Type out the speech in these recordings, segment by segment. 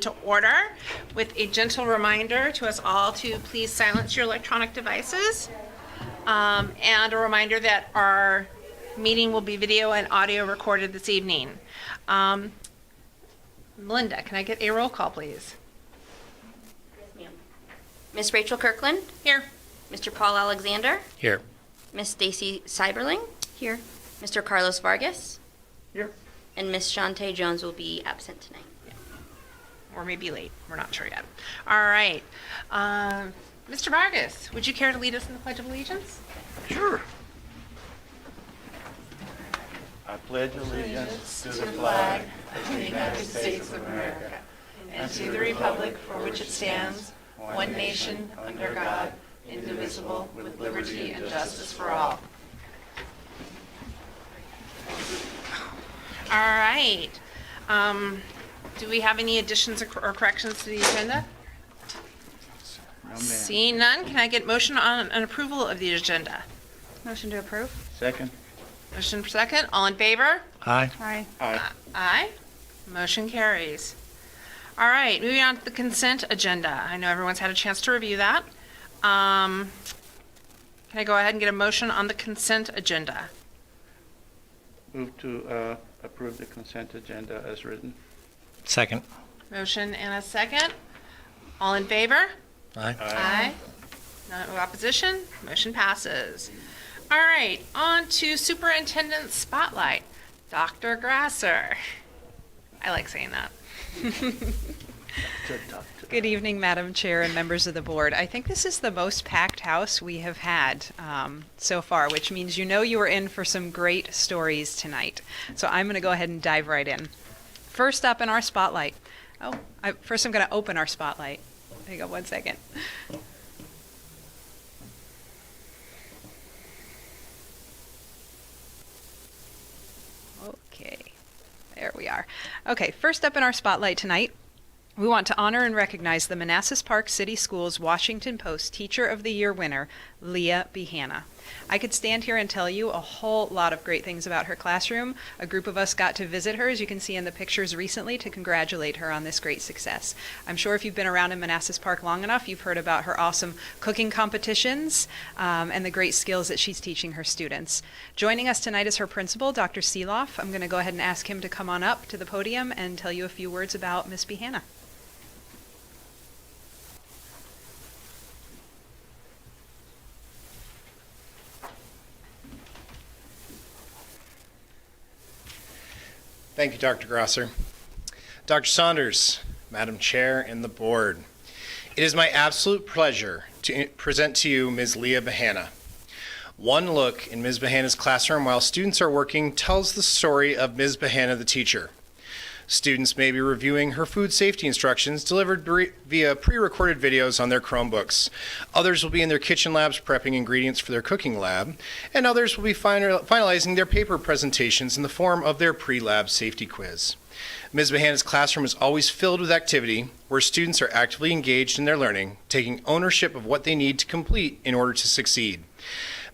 To order with a gentle reminder to us all to please silence your electronic devices, and a reminder that our meeting will be video and audio recorded this evening. Melinda, can I get a roll call, please? Miss Rachel Kirkland? Here. Mr. Paul Alexander? Here. Miss Stacy Seiberling? Here. Mr. Carlos Vargas? Here. And Miss Shantae Jones will be absent tonight. Or maybe late. We're not sure yet. All right. Mr. Vargas, would you care to lead us in the Pledge of Allegiance? Sure. I pledge allegiance to the flag of the United States of America and to the republic for which it stands, one nation, under God, indivisible, with liberty and justice for all. All right. Do we have any additions or corrections to the agenda? No, ma'am. Seeing none, can I get motion on an approval of the agenda? Motion to approve. Second. Motion for second. All in favor? Aye. Aye. Aye. Aye. Motion carries. All right, moving on to the consent agenda. I know everyone's had a chance to review that. Can I go ahead and get a motion on the consent agenda? Move to approve the consent agenda as written. Second. Motion and a second. All in favor? Aye. Aye. No opposition? Motion passes. All right, on to Superintendent Spotlight. Dr. Grasser. I like saying that. Good evening, Madam Chair and members of the board. I think this is the most packed house we have had so far, which means you know you are in for some great stories tonight. So I'm going to go ahead and dive right in. First up in our spotlight. First I'm going to open our spotlight. Hang on one second. Okay, there we are. Okay, first up in our spotlight tonight, we want to honor and recognize the Manassas Park City Schools Washington Post Teacher of the Year winner, Leah Behanna. I could stand here and tell you a whole lot of great things about her classroom. A group of us got to visit her, as you can see in the pictures recently, to congratulate her on this great success. I'm sure if you've been around in Manassas Park long enough, you've heard about her awesome cooking competitions and the great skills that she's teaching her students. Joining us tonight is her principal, Dr. Seeloff. I'm going to go ahead and ask him to come on up to the podium and tell you a few words about Miss Behanna. Thank you, Dr. Grasser. Dr. Saunders, Madam Chair, and the board. It is my absolute pleasure to present to you Ms. Leah Behanna. One look in Ms. Behanna's classroom while students are working tells the story of Ms. Behanna, the teacher. Students may be reviewing her food safety instructions delivered via pre-recorded videos on their Chromebooks. Others will be in their kitchen labs prepping ingredients for their cooking lab, and others will be finalizing their paper presentations in the form of their pre-lab safety quiz. Ms. Behanna's classroom is always filled with activity where students are actively engaged in their learning, taking ownership of what they need to complete in order to succeed.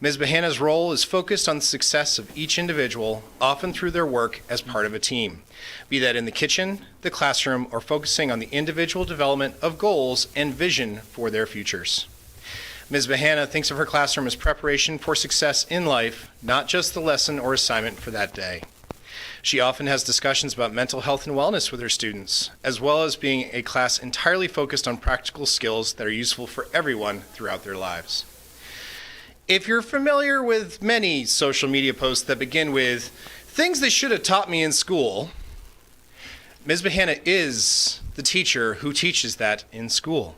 Ms. Behanna's role is focused on the success of each individual, often through their work as part of a team, be that in the kitchen, the classroom, or focusing on the individual development of goals and vision for their futures. Ms. Behanna thinks of her classroom as preparation for success in life, not just the lesson or assignment for that day. She often has discussions about mental health and wellness with her students, as well as being a class entirely focused on practical skills that are useful for everyone throughout their lives. If you're familiar with many social media posts that begin with, "things they should have taught me in school," Ms. Behanna is the teacher who teaches that in school.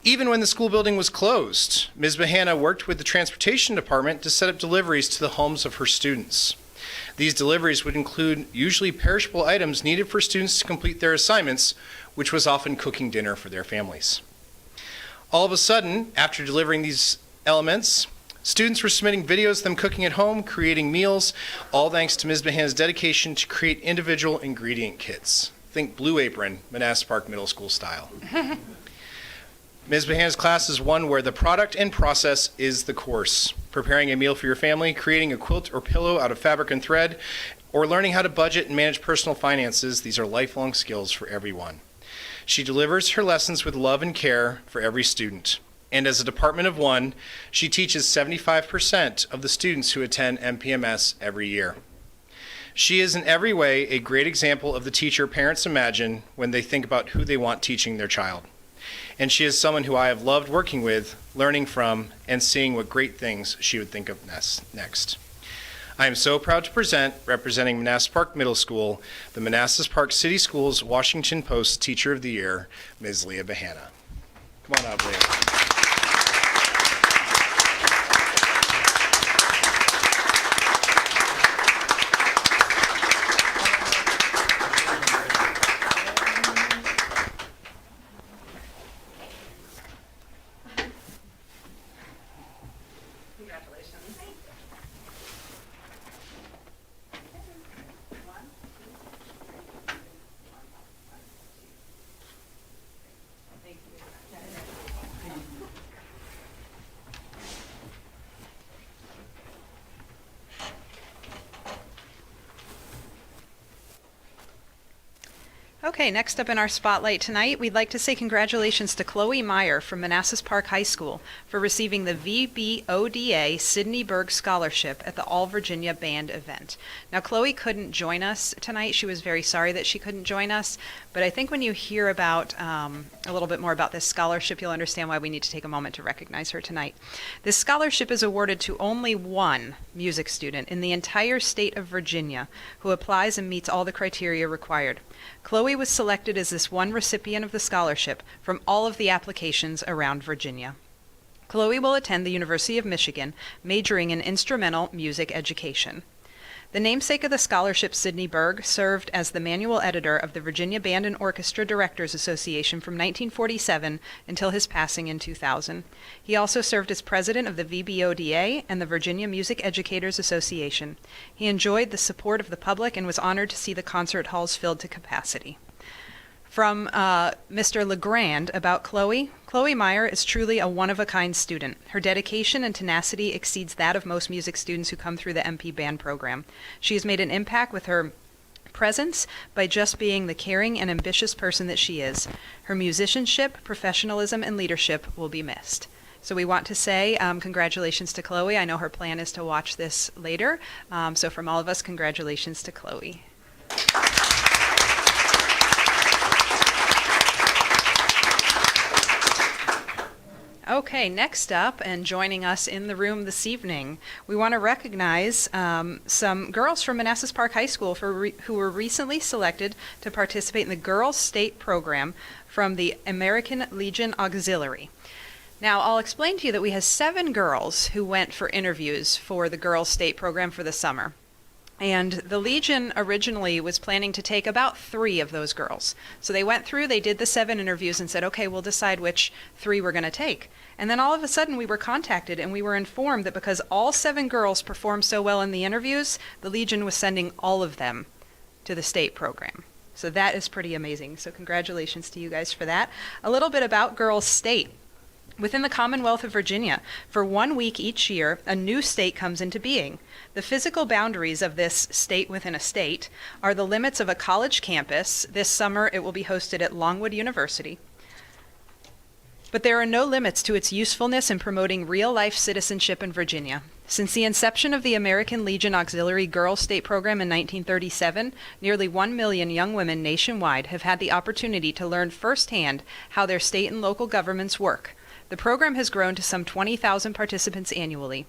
Even when the school building was closed, Ms. Behanna worked with the transportation department to set up deliveries to the homes of her students. These deliveries would include usually perishable items needed for students to complete their assignments, which was often cooking dinner for their families. All of a sudden, after delivering these elements, students were submitting videos of them cooking at home, creating meals, all thanks to Ms. Behanna's dedication to create individual ingredient kits. Think Blue Apron, Manassas Park Middle School style. Ms. Behanna's class is one where the product and process is the course. Preparing a meal for your family, creating a quilt or pillow out of fabric and thread, or learning how to budget and manage personal finances, these are lifelong skills for everyone. She delivers her lessons with love and care for every student. And as a department of one, she teaches 75% of the students who attend MPMS every year. She is in every way a great example of the teacher parents imagine when they think about who they want teaching their child. And she is someone who I have loved working with, learning from, and seeing what great things she would think of next. I am so proud to present, representing Manassas Park Middle School, the Manassas Park City Schools Washington Post Teacher of the Year, Ms. Leah Bahana. Come on up, Leah. Okay, next up in our spotlight tonight, we'd like to say congratulations to Chloe Meyer from Manassas Park High School for receiving the VBODA Sidney Berg Scholarship at the All Virginia Band event. Now, Chloe couldn't join us tonight. She was very sorry that she couldn't join us, but I think when you hear about a little bit more about this scholarship, you'll understand why we need to take a moment to recognize her tonight. This scholarship is awarded to only one music student in the entire state of Virginia who applies and meets all the criteria required. Chloe was selected as this one recipient of the scholarship from all of the applications around Virginia. Chloe will attend the University of Michigan, majoring in instrumental music education. The namesake of the scholarship, Sidney Berg, served as the manual editor of the Virginia Band and Orchestra Directors Association from 1947 until his passing in 2000. He also served as president of the VBODA and the Virginia Music Educators Association. He enjoyed the support of the public and was honored to see the concert halls filled to capacity. From Mr. LeGrand about Chloe. Chloe Meyer is truly a one-of-a-kind student. Her dedication and tenacity exceeds that of most music students who come through the MP Band program. She has made an impact with her presence by just being the caring and ambitious person that she is. Her musicianship, professionalism, and leadership will be missed. So we want to say congratulations to Chloe. I know her plan is to watch this later. So from all of us, congratulations to Chloe. Okay, next up and joining us in the room this evening, we want to recognize some girls from Manassas Park High School who were recently selected to participate in the Girls State Program from the American Legion Auxiliary. Now, I'll explain to you that we have 7 girls who went for interviews for the Girls State Program for the summer. And the Legion originally was planning to take about 3 of those girls. So they went through, they did the 7 interviews and said, okay, we'll decide which 3 we're going to take. And then all of a sudden we were contacted and we were informed that because all 7 girls performed so well in the interviews, the Legion was sending all of them to the state program. So that is pretty amazing. So congratulations to you guys for that. A little bit about Girls State. Within the Commonwealth of Virginia, for 1 week each year, a new state comes into being. The physical boundaries of this state within a state are the limits of a college campus. This summer, it will be hosted at Longwood University. But there are no limits to its usefulness in promoting real-life citizenship in Virginia. Since the inception of the American Legion Auxiliary Girls State Program in 1937, nearly 1 million young women nationwide have had the opportunity to learn firsthand how their state and local governments work. The program has grown to some 20,000 participants annually.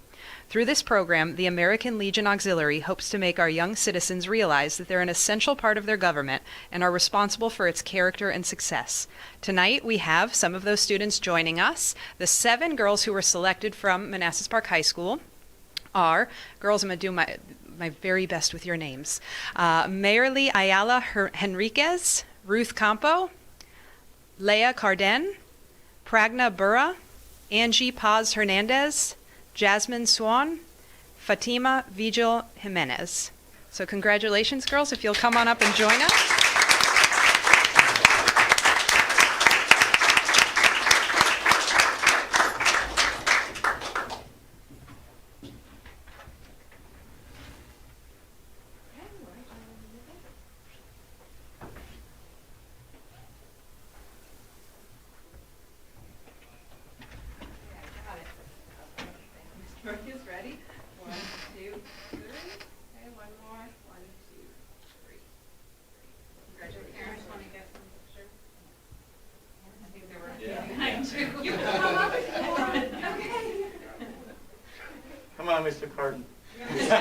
Through this program, the American Legion Auxiliary hopes to make our young citizens realize that they're an essential part of their government and are responsible for its character and success. Tonight, we have some of those students joining us. The 7 girls who were selected from Manassas Park High School are, girls, I'm going to do my very best with your names, Mayerly Ayala Henriquez, Ruth Campo, Leah Carden, Pragna Burra, Angie Paz Hernandez, Jasmine Swan, Fatima Vigil Jimenez. So congratulations, girls, if you'll come on up and join us.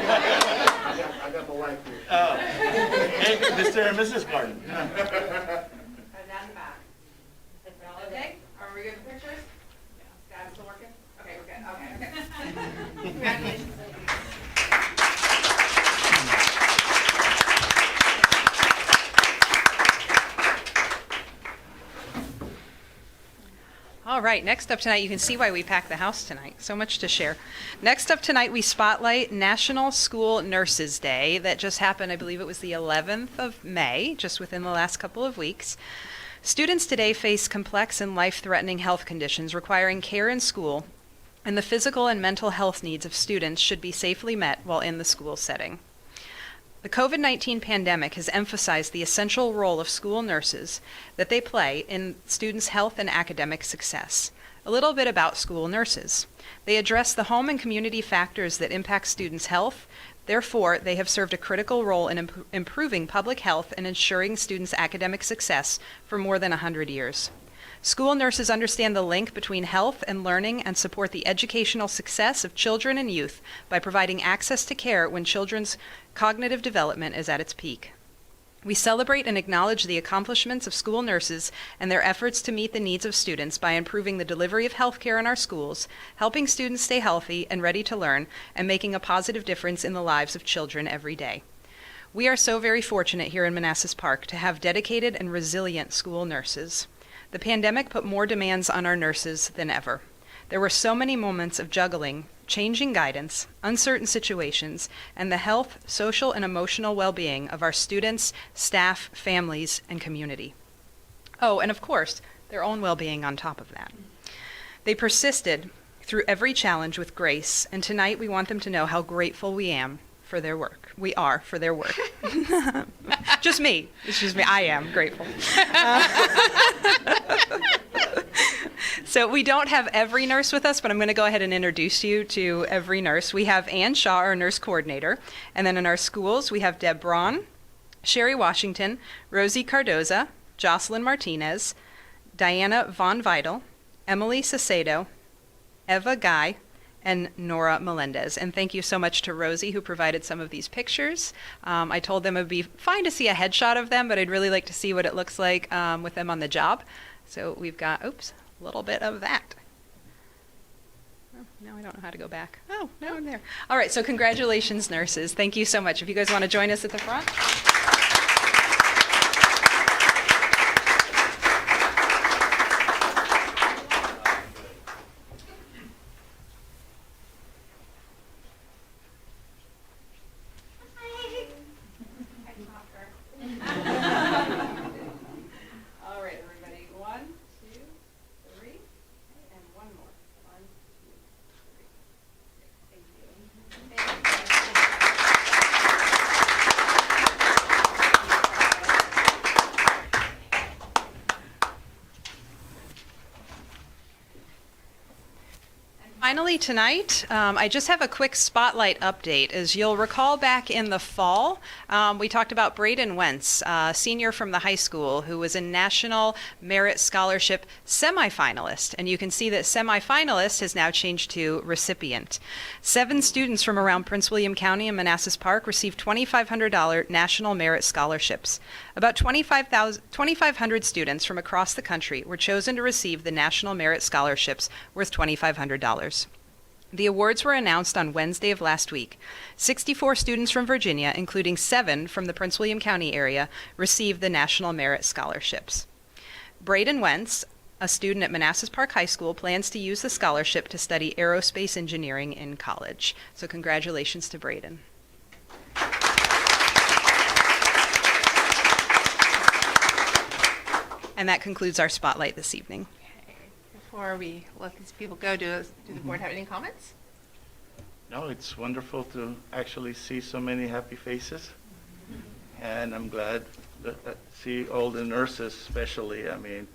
I got my wife here. Hey, Mr. and Mrs. Garden. Down the back. Okay, are we good with pictures? Yeah. Dad's still working? Okay, we're good. Okay. Congratulations. All right, next up tonight, you can see why we packed the house tonight. So much to share. Next up tonight, we spotlight National School Nurses Day that just happened, I believe it was the 11th of May, just within the last couple of weeks. Students today face complex and life-threatening health conditions requiring care in school, and the physical and mental health needs of students should be safely met while in the school setting. The COVID-19 pandemic has emphasized the essential role of school nurses that they play in students' health and academic success. A little bit about school nurses. They address the home and community factors that impact students' health. Therefore, they have served a critical role in improving public health and ensuring students' academic success for more than 100 years. School nurses understand the link between health and learning and support the educational success of children and youth by providing access to care when children's cognitive development is at its peak. We celebrate and acknowledge the accomplishments of school nurses and their efforts to meet the needs of students by improving the delivery of health care in our schools, helping students stay healthy and ready to learn, and making a positive difference in the lives of children every day. We are so very fortunate here in Manassas Park to have dedicated and resilient school nurses. The pandemic put more demands on our nurses than ever. There were so many moments of juggling, changing guidance, uncertain situations, and the health, social, and emotional well-being of our students, staff, families, and community. Oh, and of course, their own well-being on top of that. They persisted through every challenge with grace, and tonight we want them to know how grateful we are for their work. Just me. It's just me. I am grateful. So we don't have every nurse with us, but I'm going to go ahead and introduce you to every nurse. We have Ann Shaw, our nurse coordinator. And then in our schools, we have Deb Braun, Sherry Washington, Rosie Cardoza, Jocelyn Martinez, Diana Von Vidal, Emily Sacedo, Eva Guy, and Nora Melendez. And thank you so much to Rosie, who provided some of these pictures. I told them it would be fine to see a headshot of them, but I'd really like to see what it looks like with them on the job. So we've got, a little bit of that. Oh, now I don't know how to go back. Oh, now I'm there. All right, so congratulations, nurses. Thank you so much. If you guys want to join us at the front. All right, everybody. 1, 2, 3, and one more. 1, 2, 3. Thank you. Finally tonight, I just have a quick spotlight update. As you'll recall, back in the fall, we talked about Braden Wentz, a senior from the high school who was a National Merit Scholarship semifinalist. And you can see that semifinalist has now changed to recipient. 7 students from around Prince William County and Manassas Park received $2,500 National Merit Scholarships. About 2,500 students from across the country were chosen to receive the National Merit Scholarships worth $2,500. The awards were announced on Wednesday of last week. 64 students from Virginia, including 7 from the Prince William County area, received the National Merit Scholarships. Braden Wentz, a student at Manassas Park High School, plans to use the scholarship to study aerospace engineering in college. So congratulations to Braden. And that concludes our spotlight this evening. Before we let these people go, do the board have any comments? No, it's wonderful to actually see so many happy faces. And I'm glad that see all the nurses especially. I mean,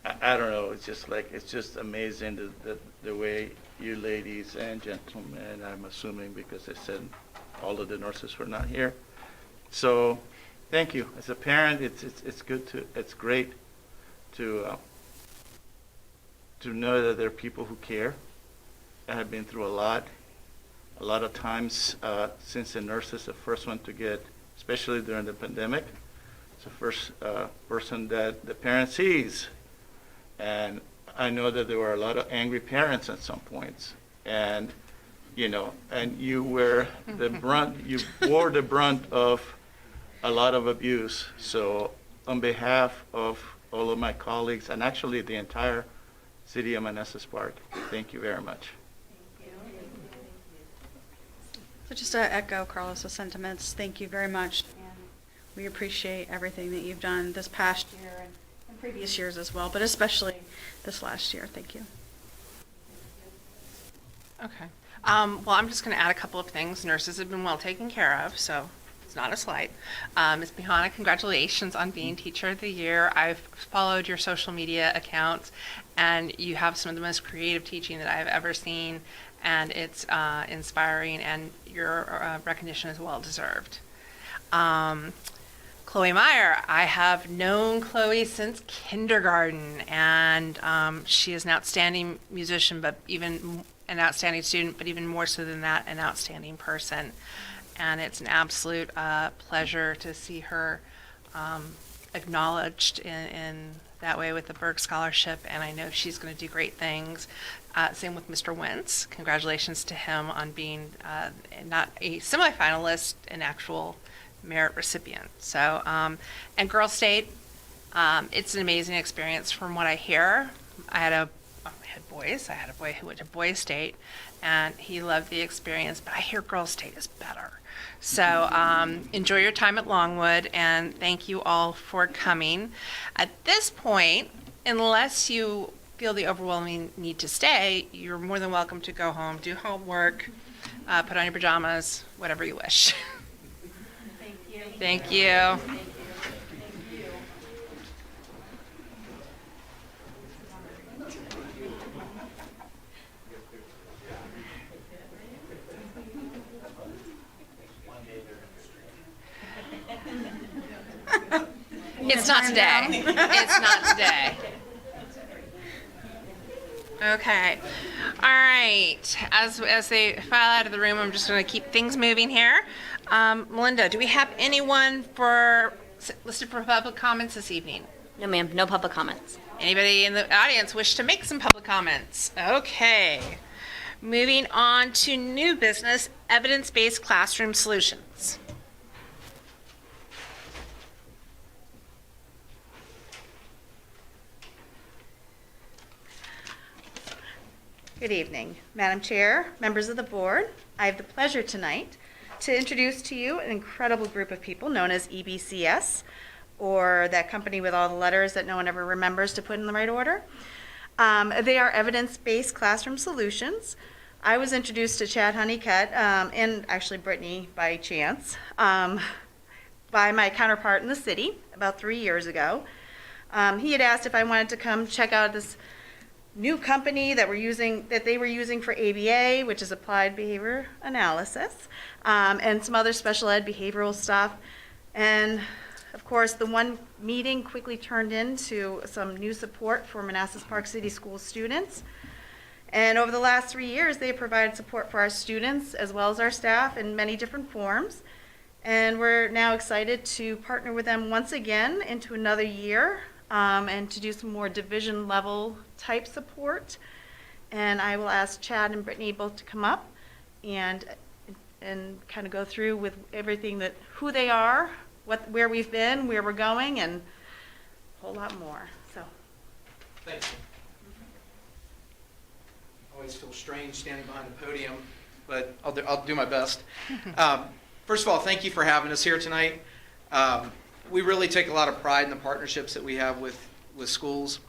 I don't know, it's just amazing the way you ladies and gentlemen, I'm assuming because I said all of the nurses were not here. So thank you. As a parent, it's great to know that there are people who care and have been through a lot A lot of times, since the nurse is the first one to get, especially during the pandemic, it's the first person that the parent sees. And I know that there were a lot of angry parents at some points. And, and you were the brunt, you bore the brunt of a lot of abuse. So on behalf of all of my colleagues, and actually the entire city of Manassas Park, thank you very much. So just to echo Carlos' sentiments, thank you very much. And we appreciate everything that you've done this past year and previous years as well, but especially this last year. Thank you. Okay. Well, I'm just going to add a couple of things. Nurses have been well taken care of, so it's not a slight. Ms. Bihana, congratulations on being Teacher of the Year. I've followed your social media accounts, and you have some of the most creative teaching that I've ever seen, and it's inspiring, and your recognition is well deserved. Chloe Meyer, I have known Chloe since kindergarten, and she is an outstanding musician, but even an outstanding student, but even more so than that, an outstanding person. And it's an absolute pleasure to see her acknowledged in that way with the Berg Scholarship, and I know she's going to do great things. Same with Mr. Wentz. Congratulations to him on being not a semifinalist, an actual merit recipient. So, and Girls State, it's an amazing experience from what I hear. I had boys. I had a boy who went to Boys State, and he loved the experience, but I hear Girls State is better. So enjoy your time at Longwood, and thank you all for coming. At this point, unless you feel the overwhelming need to stay, you're more than welcome to go home, do homework, put on your pajamas, whatever you wish. Thank you. It's not today. It's not today. Okay. All right. As they file out of the room, I'm just going to keep things moving here. Melinda, do we have anyone listed for public comments this evening? No, ma'am, no public comments. Anybody in the audience wish to make some public comments? Okay. Moving on to new business, evidence-based classroom solutions. Good evening, Madam Chair, members of the board. I have the pleasure tonight to introduce to you an incredible group of people known as EBCS, or that company with all the letters that no one ever remembers to put in the right order. They are evidence-based classroom solutions. I was introduced to Chad Honeycutt, and actually Brittany by chance, by my counterpart in the city about 3 years ago. He had asked if I wanted to come check out this new company that they were using for ABA, which is Applied Behavior Analysis, and some other special ed behavioral stuff. And of course, the one meeting quickly turned into some new support for Manassas Park City School students. And over the last 3 years, they have provided support for our students as well as our staff in many different forms. And we're now excited to partner with them once again into another year, and to do some more division level type support. And I will ask Chad and Brittany both to come up and kind of go through with everything who they are, where we've been, where we're going, and a whole lot more. So. Thank you. I always feel strange standing behind the podium, but I'll do my best. First of all, thank you for having us here tonight. We really take a lot of pride in the partnerships that we have with schools.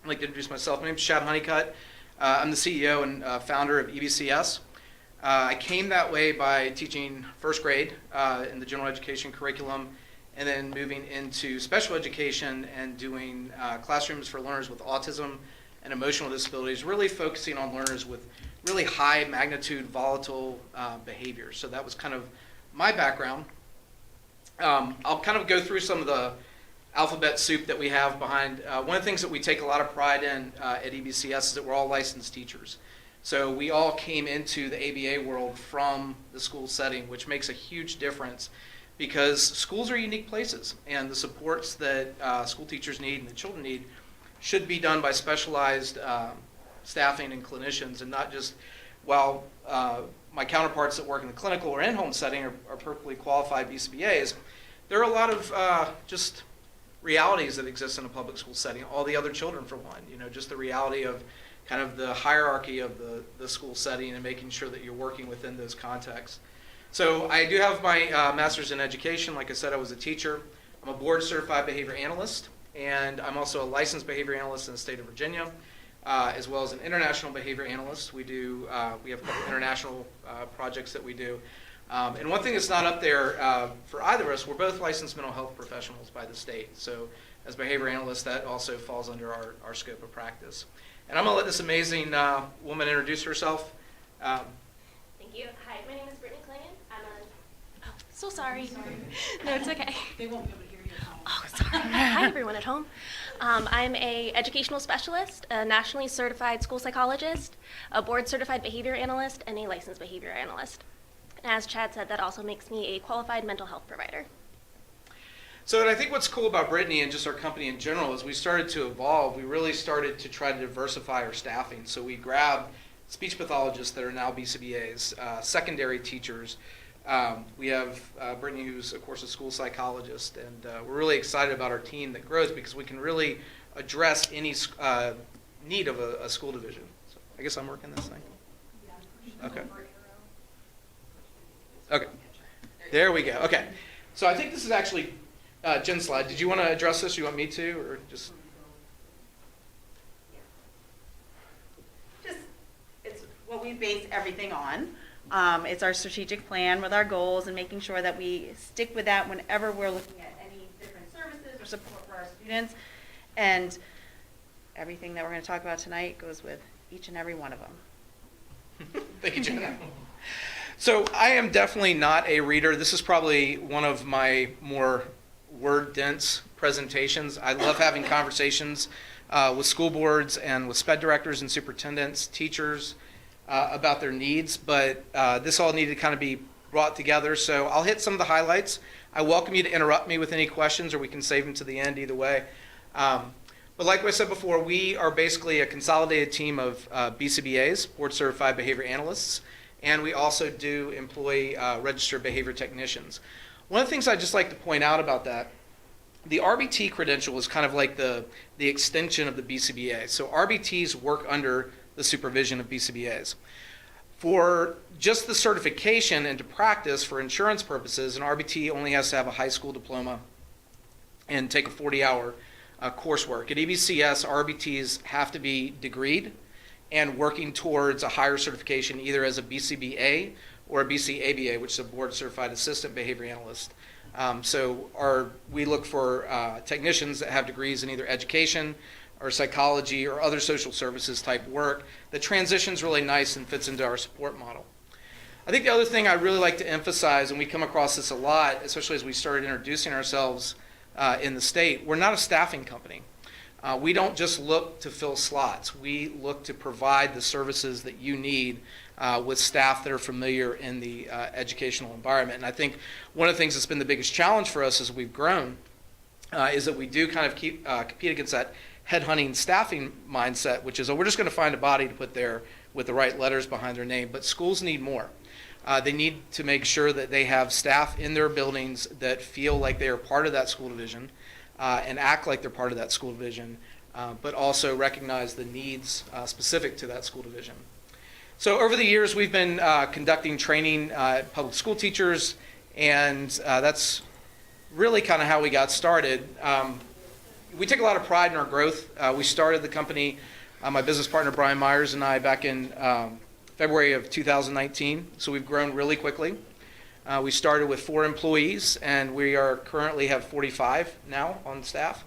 I'd like to introduce myself. My name is Chad Honeycutt. I'm the CEO and founder of EBCS. I came that way by teaching first grade in the general education curriculum, and then moving into special education and doing classrooms for learners with autism and emotional disabilities, really focusing on learners with really high magnitude volatile behaviors. So that was kind of my background. I'll kind of go through some of the alphabet soup that we have behind. One of the things that we take a lot of pride in at EBCS is that we're all licensed teachers. So we all came into the ABA world from the school setting, which makes a huge difference because schools are unique places, and the supports that school teachers need and the children need should be done by specialized staffing and clinicians, and not just, while my counterparts that work in the clinical or in-home setting are perfectly qualified BCBAs, there are a lot of just realities that exist in a public school setting. All the other children, for one, just the reality of kind of the hierarchy of the school setting and making sure that you're working within those contexts. So I do have my master's in education. Like I said, I was a teacher. I'm a board certified behavior analyst, and I'm also a licensed behavior analyst in the state of Virginia, as well as an international behavior analyst. We have a couple international projects that we do. And one thing that's not up there for either of us, we're both licensed mental health professionals by the state. So as behavior analysts, that also falls under our scope of practice. And I'm going to let this amazing woman introduce herself. Thank you. Hi, my name is Brittany Clingan. Oh, so sorry. No, it's okay. They won't be able to hear you at home. Oh, sorry. Hi, everyone at home. I'm a educational specialist, a nationally certified school psychologist, a board certified behavior analyst, and a licensed behavior analyst. As Chad said, that also makes me a qualified mental health provider. So and I think what's cool about Brittany and just our company in general is we started to evolve. We really started to try to diversify our staffing. So we grabbed speech pathologists that are now BCBAs, secondary teachers. We have Brittany, who's, of course, a school psychologist. And we're really excited about our team that grows because we can really address any need of a school division. So I guess I'm working this thing. Okay. Okay. There we go. Okay. So I think this is actually Jen's slide. Did you want to address this? You want me to, or just? It's what we base everything on. It's our strategic plan with our goals and making sure that we stick with that whenever we're looking at any different services or support for our students. And everything that we're going to talk about tonight goes with each and every one of them. Thank you, Jen. So I am definitely not a reader. This is probably one of my more word-dense presentations. I love having conversations with school boards and with SPED directors and superintendents, teachers, about their needs, but this all needed to kind of be brought together. So I'll hit some of the highlights. I welcome you to interrupt me with any questions, or we can save them to the end, either way. But like I said before, we are basically a consolidated team of BCBAs, Board Certified Behavior Analysts, and we also do employ registered behavior technicians. One of the things I'd just like to point out about that, the Rbt Credential is kind of like the extension of the BCBA. So RBTs work under the supervision of BCBAs. For just the certification and to practice for insurance purposes, an RBT only has to have a high school diploma and take a 40-hour coursework. At EBCS, RBTs have to be degreed and working towards a higher certification, either as a BCBA or a BCABA, which is a board certified assistant behavior analyst. So we look for technicians that have degrees in either education or psychology or other social services type work. The transition's really nice and fits into our support model. I think the other thing I'd really like to emphasize, and we come across this a lot, especially as we started introducing ourselves in the state, we're not a staffing company. We don't just look to fill slots. We look to provide the services that you need with staff that are familiar in the educational environment. And I think one of the things that's been the biggest challenge for us as we've grown is that we do kind of compete against that headhunting staffing mindset, which is, we're just going to find a body to put there with the right letters behind their name. But schools need more. They need to make sure that they have staff in their buildings that feel like they are part of that school division and act like they're part of that school division, but also recognize the needs specific to that school division. So over the years, we've been conducting training public school teachers, and that's really kind of how we got started. We take a lot of pride in our growth. We started the company, my business partner Brian Myers and I, back in February of 2019, so we've grown really quickly. We started with 4 employees, and we are currently have 45 now on staff.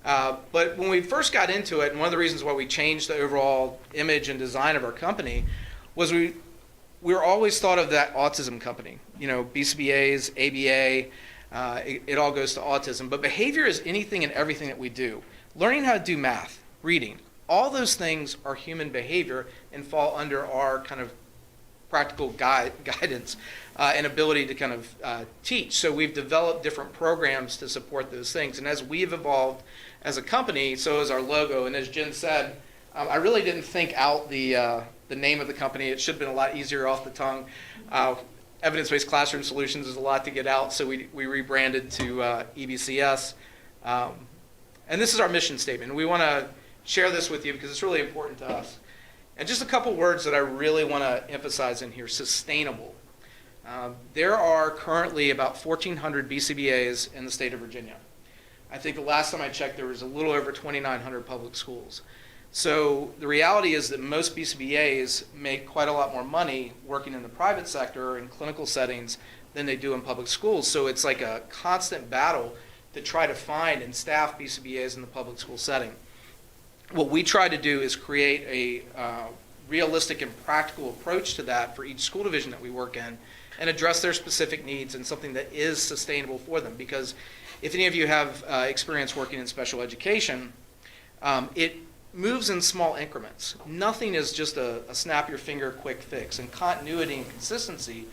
But when we first got into it, and one of the reasons why we changed the overall image and design of our company was we were always thought of that autism company. You know, BCBAs, ABA, it all goes to autism. But behavior is anything and everything that we do. Learning how to do math, reading, All those things are human behavior and fall under our kind of practical guidance and ability to kind of teach. So we've developed different programs to support those things. And as we've evolved as a company, so is our logo. And as Jen said, I really didn't think out the name of the company. It should have been a lot easier off the tongue. Evidence-Based Classroom Solutions is a lot to get out, so we rebranded to EBCS. And this is our mission statement. We want to share this with you because it's really important to us. And just a couple words that I really want to emphasize in here: sustainable. There are currently about 1,400 BCBAs in the state of Virginia. I think the last time I checked, there was a little over 2,900 public schools. So the reality is that most BCBAs make quite a lot more money working in the private sector in clinical settings than they do in public schools. So it's like a constant battle to try to find and staff BCBAs in the public school setting. What we try to do is create a realistic and practical approach to that for each school division that we work in and address their specific needs and something that is sustainable for them. Because if any of you have experience working in special education, it moves in small increments. Nothing is just a snap your finger quick fix, and continuity and consistency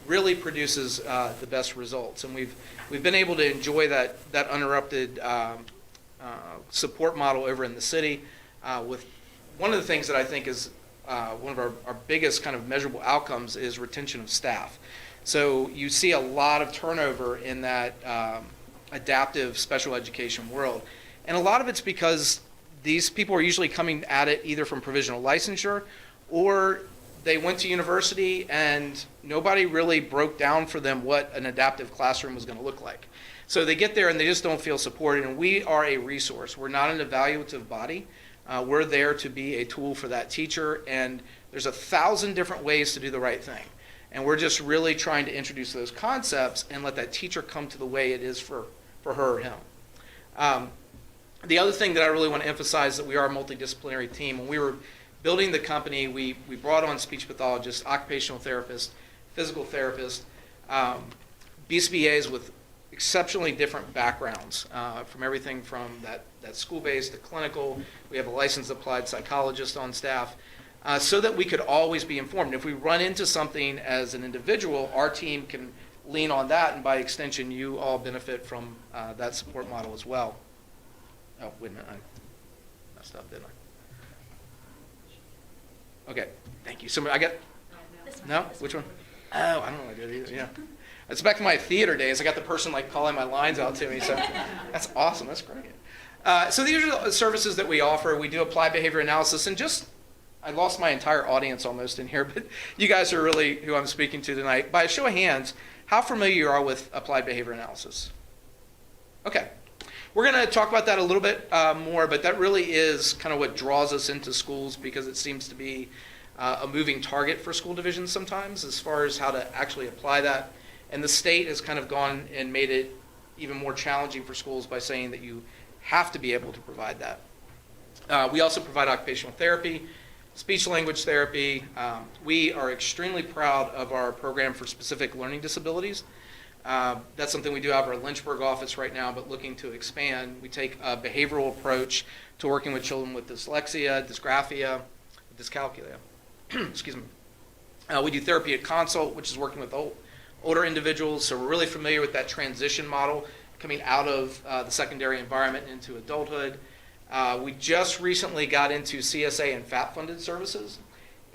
really produces the best results. And we've been able to enjoy that uninterrupted support model over in the city with one of the things that I think is one of our biggest kind of measurable outcomes is retention of staff. So you see a lot of turnover in that adaptive special education world. And a lot of it's because these people are usually coming at it either from provisional licensure or they went to university and nobody really broke down for them what an adaptive classroom was going to look like. So they get there and they just don't feel supported, and we are a resource. We're not an evaluative body. We're there to be a tool for that teacher, and there's 1,000 different ways to do the right thing. And we're just really trying to introduce those concepts and let that teacher come to the way it is for her or him. The other thing that I really want to emphasize is that we are a multidisciplinary team. When we were building the company, we brought on speech pathologists, occupational therapists, physical therapists, BCBAs with exceptionally different backgrounds, from everything from that school-based to clinical. We have a licensed applied psychologist on staff, so that we could always be informed. If we run into something as an individual, our team can lean on that, and by extension, you all benefit from that support model as well. Oh, wait a minute, I messed up, didn't I? Okay, thank you. Somebody, I got, no? Which one? Oh, I don't know what I did either, yeah. It's back to my theater days. I got the person like calling my lines out to me, so that's awesome, that's great. So these are the services that we offer. We do applied behavior analysis, and just, I lost my entire audience almost in here, but you guys are really who I'm speaking to tonight. By a show of hands, how familiar you are with applied behavior analysis? Okay. We're going to talk about that a little bit more, but that really is kind of what draws us into schools, because it seems to be a moving target for school divisions sometimes as far as how to actually apply that. And the state has kind of gone and made it even more challenging for schools by saying that you have to be able to provide that. We also provide occupational therapy, speech language therapy. We are extremely proud of our program for specific learning disabilities. That's something we do out of our Lynchburg office right now, but looking to expand. We take a behavioral approach to working with children with dyslexia, dysgraphia, dyscalculia. Excuse me. We do therapy at consult, which is working with older individuals, so we're really familiar with that transition model coming out of the secondary environment into adulthood. We just recently got into CSA and FAP-funded services,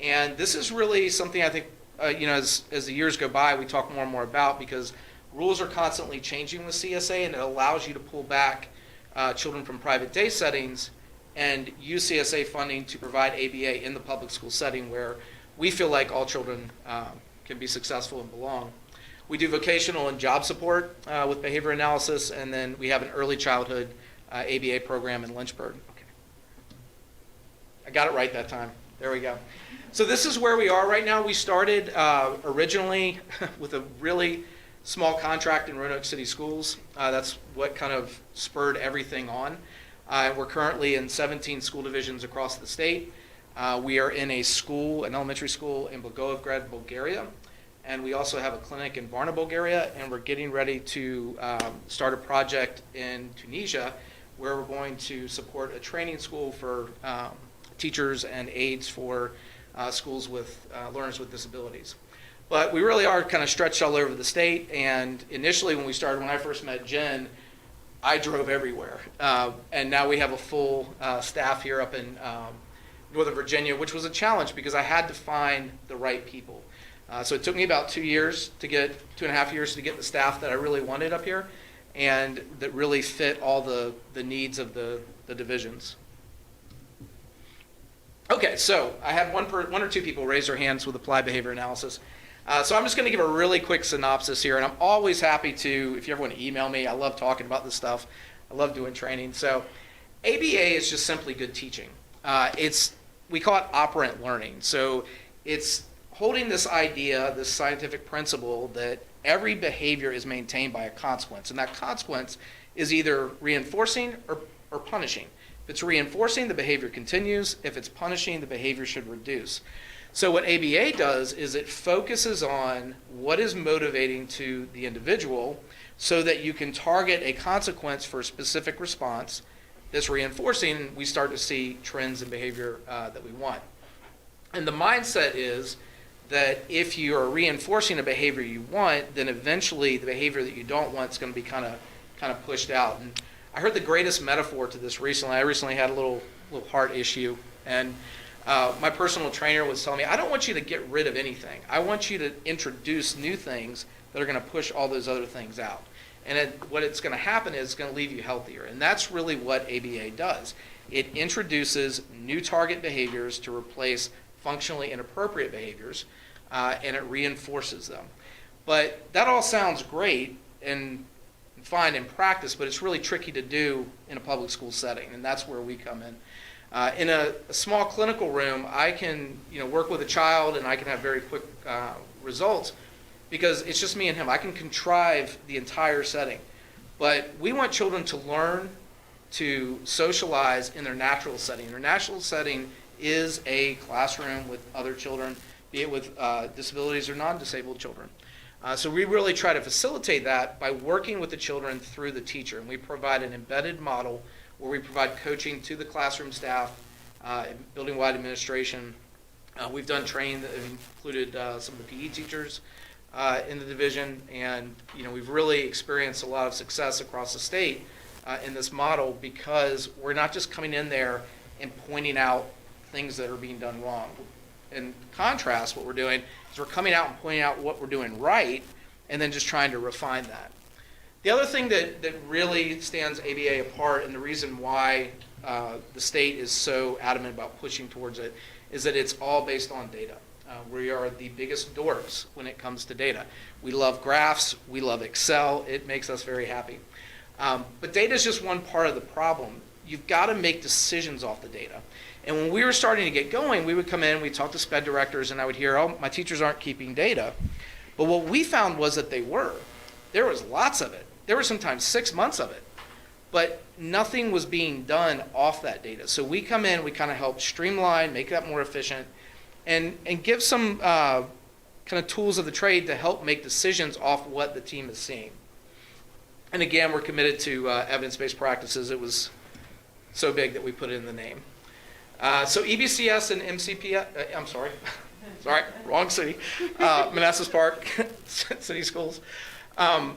and this is really something I think, as the years go by, we talk more and more about, because rules are constantly changing with CSA, and it allows you to pull back children from private day settings and use CSA funding to provide ABA in the public school setting where we feel like all children can be successful and belong. We do vocational and job support with behavior analysis, and then we have an early childhood ABA program in Lynchburg. Okay. I got it right that time. There we go. So this is where we are right now. We started originally with a really small contract in Roanoke City Schools. That's what kind of spurred everything on. We're currently in 17 school divisions across the state. We are in an elementary school in Blagoevgrad, Bulgaria. And we also have a clinic in Varna, Bulgaria, and we're getting ready to start a project in Tunisia where we're going to support a training school for teachers and aides for schools with learners with disabilities. But we really are kind of stretched all over the state, and initially when I first met Jen, I drove everywhere. And now we have a full staff here up in Northern Virginia, which was a challenge because I had to find the right people. So it took me about 2.5 years to get the staff that I really wanted up here and that really fit all the needs of the divisions. Okay, so I had one or two people raise their hands with applied behavior analysis. So I'm just going to give a really quick synopsis here, and I'm always happy to, if you ever want to email me, I love talking about this stuff. I love doing training. So ABA is just simply good teaching. We call it operant learning. So it's holding this idea, this scientific principle that every behavior is maintained by a consequence, and that consequence is either reinforcing or punishing. If it's reinforcing, the behavior continues. If it's punishing, the behavior should reduce. So what ABA does is it focuses on what is motivating to the individual so that you can target a consequence for a specific response that's reinforcing, and we start to see trends in behavior that we want. And the mindset is that if you are reinforcing a behavior you want, then eventually the behavior that you don't want is going to be kind of pushed out. And I heard the greatest metaphor to this recently. I recently had a little heart issue, and my personal trainer was telling me, I don't want you to get rid of anything. I want you to introduce new things that are going to push all those other things out. And what it's going to happen is it's going to leave you healthier. And that's really what ABA does. It introduces new target behaviors to replace functionally inappropriate behaviors, and it reinforces them. But that all sounds great and fine in practice, but it's really tricky to do in a public school setting, and that's where we come in. In a small clinical room, I can work with a child and I can have very quick results because it's just me and him. I can contrive the entire setting. But we want children to learn to socialize in their natural setting. Their natural setting is a classroom with other children, be it with disabilities or non-disabled children. So we really try to facilitate that by working with the children through the teacher. And we provide an embedded model where we provide coaching to the classroom staff, building-wide administration. We've done training that have included some of the PE teachers in the division, and we've really experienced a lot of success across the state in this model because we're not just coming in there and pointing out things that are being done wrong. In contrast, what we're doing is we're coming out and pointing out what we're doing right and then just trying to refine that. The other thing that really stands ABA apart, and the reason why the state is so adamant about pushing towards it, is that it's all based on data. We are the biggest dorks when it comes to data. We love graphs, we love Excel, it makes us very happy. But data is just one part of the problem. You've got to make decisions off the data. And when we were starting to get going, we would come in, we'd talk to SPED directors, and I would hear, oh, my teachers aren't keeping data. But what we found was that they were. There was lots of it. There were sometimes 6 months of it. But nothing was being done off that data. So we come in, we kind of help streamline, make that more efficient, and give some kind of tools of the trade to help make decisions off what the team is seeing. And again, we're committed to evidence-based practices. It was so big that we put it in the name. So EBCS and MCPS, I'm sorry, wrong city, Manassas Park City Schools.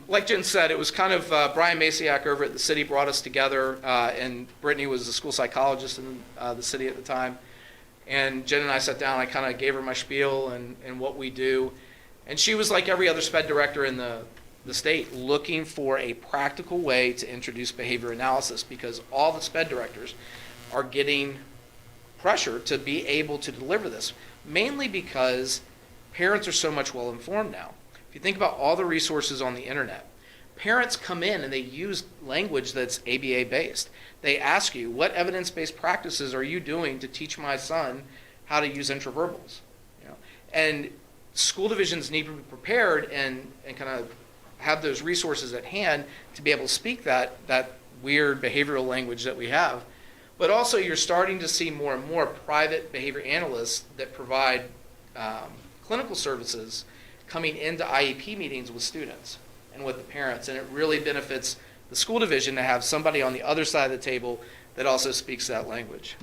Like Jen said, it was kind of Brian Masiak over at the city brought us together, and Brittany was the school psychologist in the city at the time. And Jen and I sat down, I kind of gave her my spiel and what we do. And she was like every other SPED director in the state, looking for a practical way to introduce behavior analysis because all the SPED directors are getting pressure to be able to deliver this, mainly because parents are so much well informed now. If you think about all the resources on the internet, parents come in and they use language that's ABA based. They ask you, what evidence-based practices are you doing to teach my son how to use intraverbals? And school divisions need to be prepared and kind of have those resources at hand to be able to speak that weird behavioral language that we have. But also you're starting to see more and more private behavior analysts that provide clinical services coming into IEP meetings with students and with the parents. And it really benefits the school division to have somebody on the other side of the table that also speaks that language.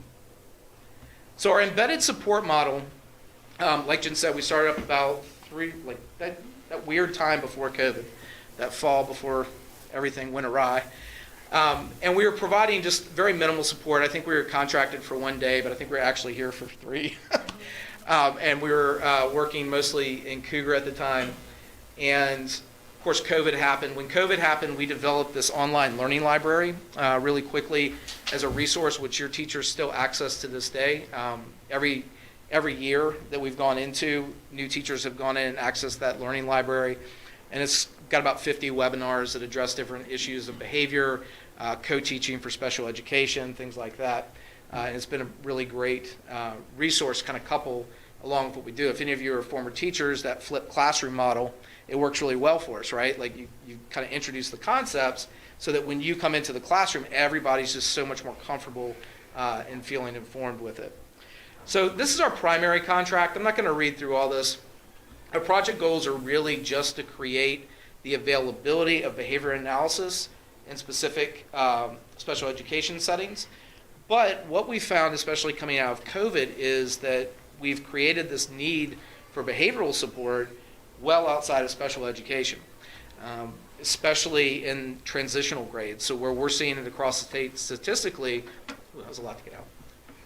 So our embedded support model, like Jen said, we started up about that weird time before COVID, that fall before everything went awry. And we were providing just very minimal support. I think we were contracted for 1 day, but I think we were actually here for 3. And we were working mostly in Cougar at the time. And of course, COVID happened. When COVID happened, we developed this online learning library really quickly as a resource, which your teachers still access to this day. Every year that we've gone into, new teachers have gone in and accessed that learning library. And it's got about 50 webinars that address different issues of behavior, co-teaching for special education, things like that. And it's been a really great resource kind of couple along with what we do. If any of you are former teachers, that flipped classroom model, it works really well for us, right? Like you kind of introduce the concepts so that when you come into the classroom, everybody's just so much more comfortable and feeling informed with it. So this is our primary contract. I'm not going to read through all this. Our project goals are really just to create the availability of behavior analysis in specific special education settings. But what we found, especially coming out of COVID, is that we've created this need for behavioral support well outside of special education, especially in transitional grades. So where we're seeing it across the state statistically, that was a lot to get out.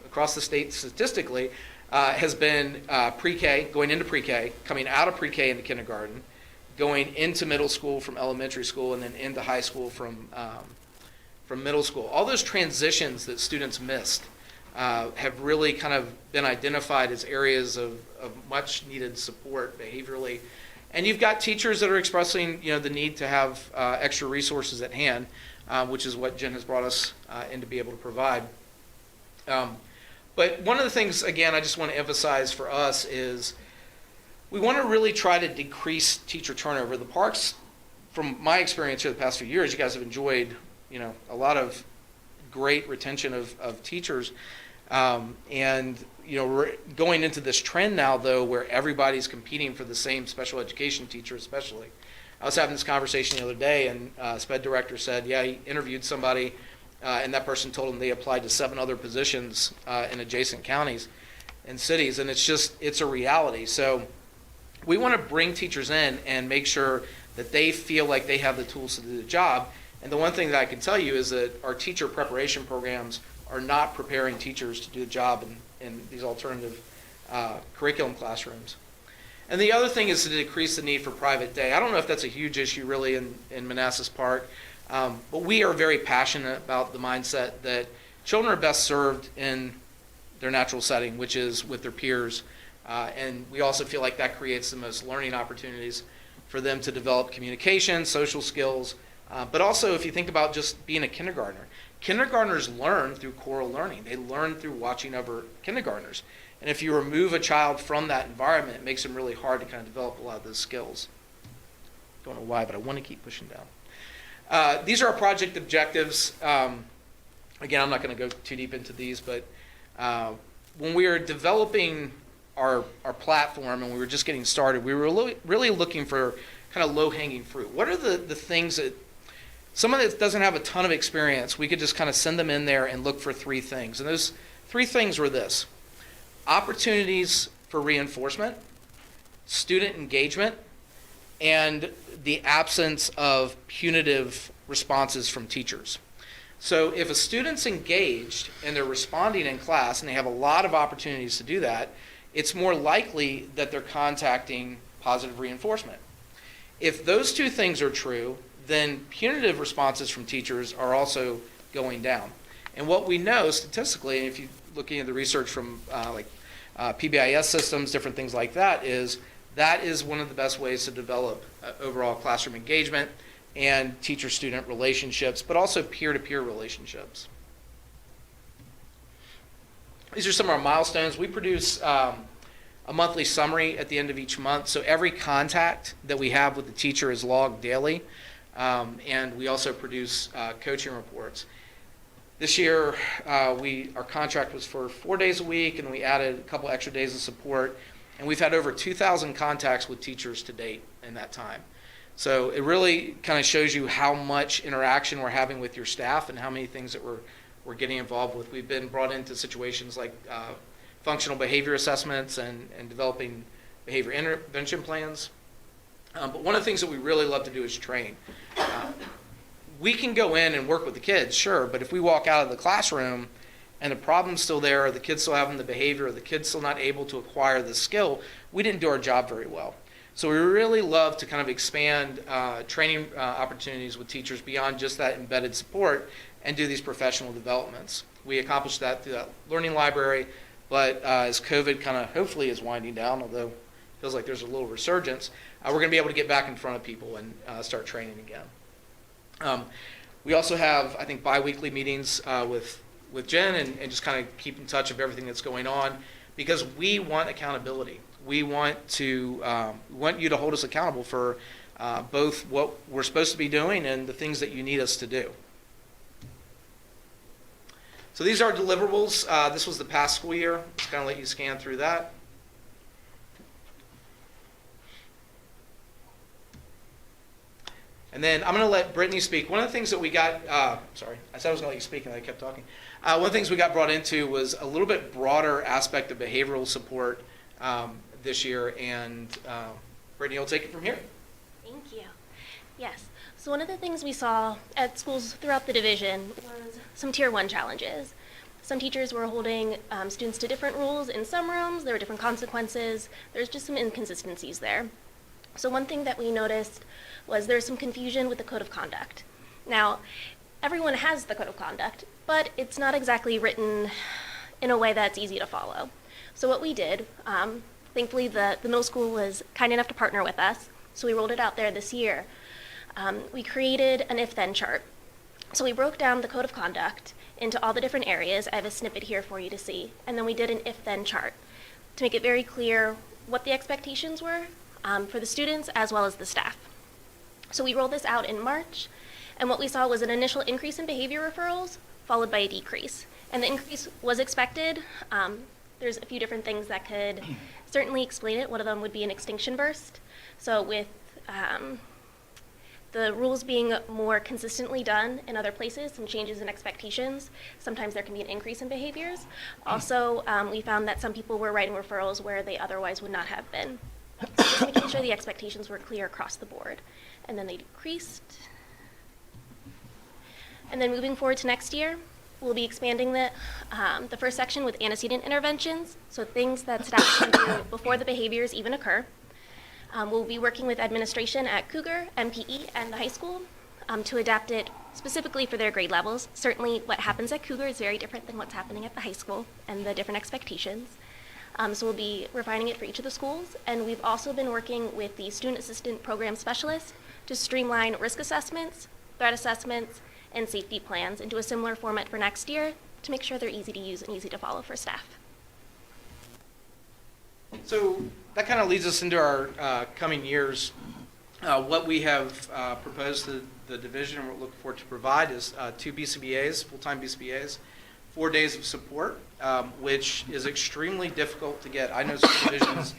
Across the state statistically, has been pre-K, going into pre-K, coming out of pre-K into kindergarten, going into middle school from elementary school, and then into high school from middle school. All those transitions that students missed have really kind of been identified as areas of much needed support behaviorally. And you've got teachers that are expressing, the need to have extra resources at hand, which is what Jen has brought us in to be able to provide. But one of the things, again, I just want to emphasize for us is we want to really try to decrease teacher turnover. The parks, from my experience here the past few years, you guys have enjoyed, a lot of great retention of teachers. And we're going into this trend now, though, where everybody's competing for the same special education teacher, especially. I was having this conversation the other day, and SPED director said, yeah, he interviewed somebody, and that person told him they applied to 7 other positions in adjacent counties and cities, and it's a reality. So we want to bring teachers in and make sure that they feel like they have the tools to do the job. And the one thing that I can tell you is that our teacher preparation programs are not preparing teachers to do the job in these alternative curriculum classrooms. And the other thing is to decrease the need for private day. I don't know if that's a huge issue really in Manassas Park, but we are very passionate about the mindset that children are best served in their natural setting, which is with their peers. And we also feel like that creates the most learning opportunities for them to develop communication, social skills, but also if you think about just being a kindergartner. Kindergartners learn through choral learning. They learn through watching other kindergartners. And if you remove a child from that environment, it makes them really hard to kind of develop a lot of those skills. Don't know why, but I want to keep pushing down. These are our project objectives. Again, I'm not going to go too deep into these, but when we were developing our platform and we were just getting started, we were really looking for kind of low-hanging fruit. What are the things that someone that doesn't have a ton of experience, we could just kind of send them in there and look for 3 things. And those 3 things were this: opportunities for reinforcement, student engagement, and the absence of punitive responses from teachers. So if a student's engaged and they're responding in class and they have a lot of opportunities to do that, it's more likely that they're contacting positive reinforcement. If those 2 things are true, then punitive responses from teachers are also going down. And what we know statistically, if you're looking at the research from PBIS systems, different things like that is one of the best ways to develop overall classroom engagement and teacher-student relationships, but also peer-to-peer relationships. These are some of our milestones. We produce a monthly summary at the end of each month, so every contact that we have with the teacher is logged daily, and we also produce coaching reports. This year, our contract was for 4 days a week, and we added a couple extra days of support, and we've had over 2,000 contacts with teachers to date in that time. So it really kind of shows you how much interaction we're having with your staff and how many things that we're getting involved with. We've been brought into situations like functional behavior assessments and developing behavior intervention plans. But one of the things that we really love to do is train. We can go in and work with the kids, sure, but if we walk out of the classroom and the problem's still there, or the kid's still having the behavior, or the kid's still not able to acquire the skill, we didn't do our job very well. So we really love to kind of expand training opportunities with teachers beyond just that embedded support and do these professional developments. We accomplished that through that learning library, but as COVID kind of hopefully is winding down, although it feels like there's a little resurgence, we're going to be able to get back in front of people and start training again. We also have, I think, bi-weekly meetings with Jen and just kind of keep in touch of everything that's going on, because we want accountability. We want you to hold us accountable for both what we're supposed to be doing and the things that you need us to do. So these are deliverables. This was the past school year. Just kind of let you scan through that. And then I'm going to let Brittany speak. One of the things that we got, sorry, I said I was going to let you speak and I kept talking. One of the things we got brought into was a little bit broader aspect of behavioral support this year, and Brittany will take it from here. Thank you. Yes. So one of the things we saw at schools throughout the division was some Tier 1 challenges. Some teachers were holding students to different rules in some rooms. There were different consequences. There's just some inconsistencies there. So one thing that we noticed was there's some confusion with the code of conduct. Now, everyone has the code of conduct, but it's not exactly written in a way that's easy to follow. So what we did, thankfully the middle school was kind enough to partner with us, so we rolled it out there this year. We created an if-then chart. So we broke down the code of conduct into all the different areas. I have a snippet here for you to see. And then we did an if-then chart to make it very clear what the expectations were for the students as well as the staff. So we rolled this out in March, and what we saw was an initial increase in behavior referrals followed by a decrease. And the increase was expected. There's a few different things that could certainly explain it. One of them would be an extinction burst. So with the rules being more consistently done in other places, some changes in expectations, sometimes there can be an increase in behaviors. Also, we found that some people were writing referrals where they otherwise would not have been. So just making sure the expectations were clear across the board. And then they decreased. And then moving forward to next year, we'll be expanding the first section with antecedent interventions, so things that staff can do before the behaviors even occur. We'll be working with administration at Cougar, MPE, and the high school to adapt it specifically for their grade levels. Certainly what happens at Cougar is very different than what's happening at the high school and the different expectations. So we'll be refining it for each of the schools. And we've also been working with the student assistant program specialist to streamline risk assessments, threat assessments, and safety plans into a similar format for next year to make sure they're easy to use and easy to follow for staff. So that kind of leads us into our coming years. What we have proposed to the division and we're looking forward to provide is 2 BCBAs, full-time BCBAs, 4 days of support, which is extremely difficult to get. I know some divisions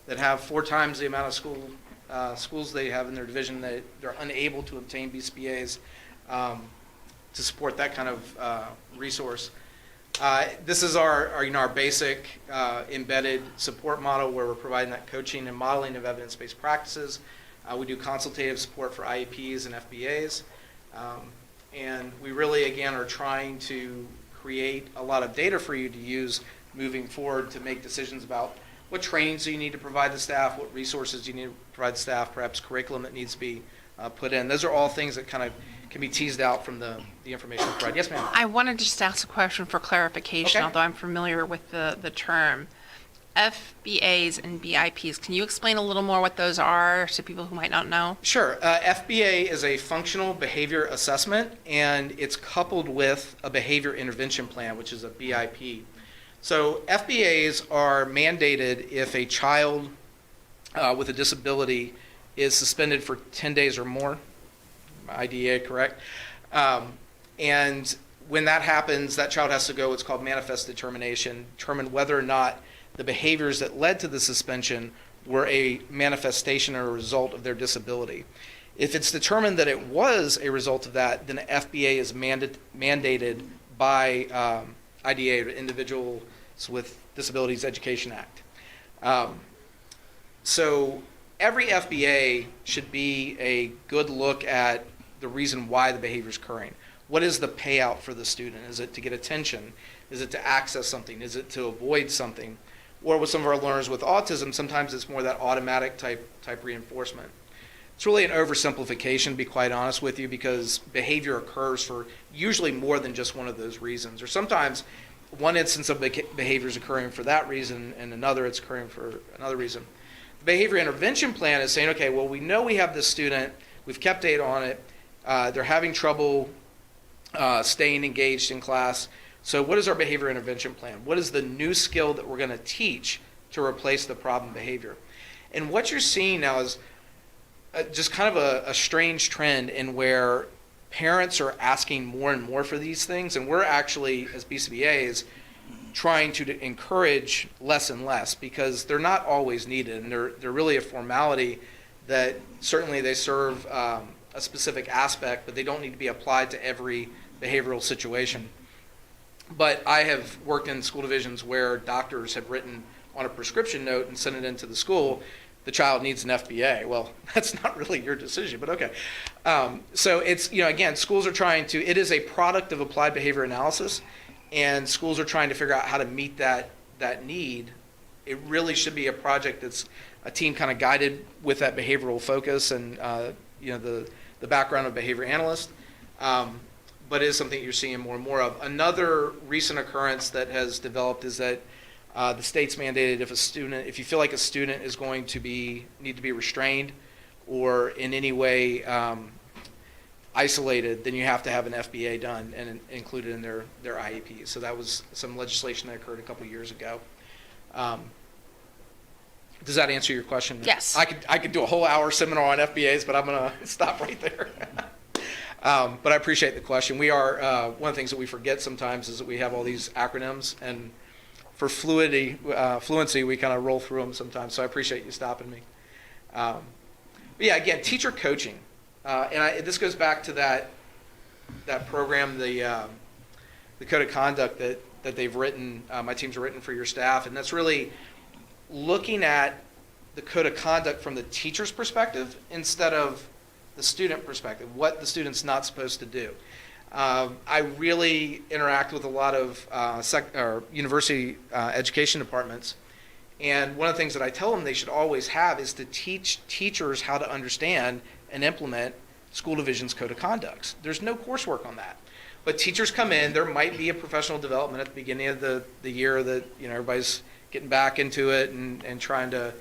that have 4 times the amount of schools they have in their division that they're unable to obtain BCBAs to support that kind of resource. This is our basic embedded support model where we're providing that coaching and modeling of evidence-based practices. We do consultative support for IEPs and FBAs. And we really, again, are trying to create a lot of data for you to use moving forward to make decisions about what trainings do you need to provide the staff, what resources do you need to provide the staff, perhaps curriculum that needs to be put in. Those are all things that kind of can be teased out from the information provided. Yes, ma'am. I wanted to just ask a question for clarification, Okay. although I'm familiar with the term. FBAs and BIPs, can you explain a little more what those are to people who might not know? Sure. FBA is a functional behavior assessment, and it's coupled with a behavior intervention plan, which is a BIP. So FBAs are mandated if a child with a disability is suspended for 10 days or more. IDEA, correct? And when that happens, that child has to go what's called manifest determination, determine whether or not the behaviors that led to the suspension were a manifestation or a result of their disability. If it's determined that it was a result of that, then FBA is mandated by IDEA, or individuals with Disabilities Education Act. So every FBA should be a good look at the reason why the behavior is occurring. What is the payout for the student? Is it to get attention? Is it to access something? Is it to avoid something? Or with some of our learners with autism, sometimes it's more that automatic type reinforcement. It's really an oversimplification, to be quite honest with you, because behavior occurs for usually more than just one of those reasons. Or sometimes one instance of behavior is occurring for that reason, and another it's occurring for another reason. The behavior intervention plan is saying, okay, well, we know we have this student, we've kept data on it, they're having trouble staying engaged in class. So what is our behavior intervention plan? What is the new skill that we're going to teach to replace the problem behavior? And what you're seeing now is just kind of a strange trend in where parents are asking more and more for these things, and we're actually, as BCBAs, trying to encourage less and less, because they're not always needed, and they're really a formality that certainly they serve a specific aspect, but they don't need to be applied to every behavioral situation. But I have worked in school divisions where doctors have written on a prescription note and sent it into the school, the child needs an FBA. Well, that's not really your decision, but okay. So it's, again, schools are trying to, it is a product of applied behavior analysis, and schools are trying to figure out how to meet that need. It really should be a project that's a team kind of guided with that behavioral focus and, the background of behavior analyst. But it is something you're seeing more and more of. Another recent occurrence that has developed is that the state's mandated if you feel like a student is going to need to be restrained or in any way isolated, then you have to have an FBA done and included in their IEP. So that was some legislation that occurred a couple years ago. Does that answer your question? Yes. I could do a whole hour seminar on FBAs, but I'm going to stop right there. But I appreciate the question. We are, one of the things that we forget sometimes is that we have all these acronyms, and for fluency, we kind of roll through them sometimes, so I appreciate you stopping me. But yeah, again, teacher coaching. This goes back to that program, the Code of Conduct that they've written, my team's written for your staff, and that's really looking at the Code of Conduct from the teacher's perspective instead of the student perspective, what the student's not supposed to do. I really interact with a lot of university education departments, and one of the things that I tell them they should always have is to teach teachers how to understand and implement school division's Code of Conduct. There's no coursework on that. But teachers come in, there might be a professional development at the beginning of the year that everybody's getting back into it and trying to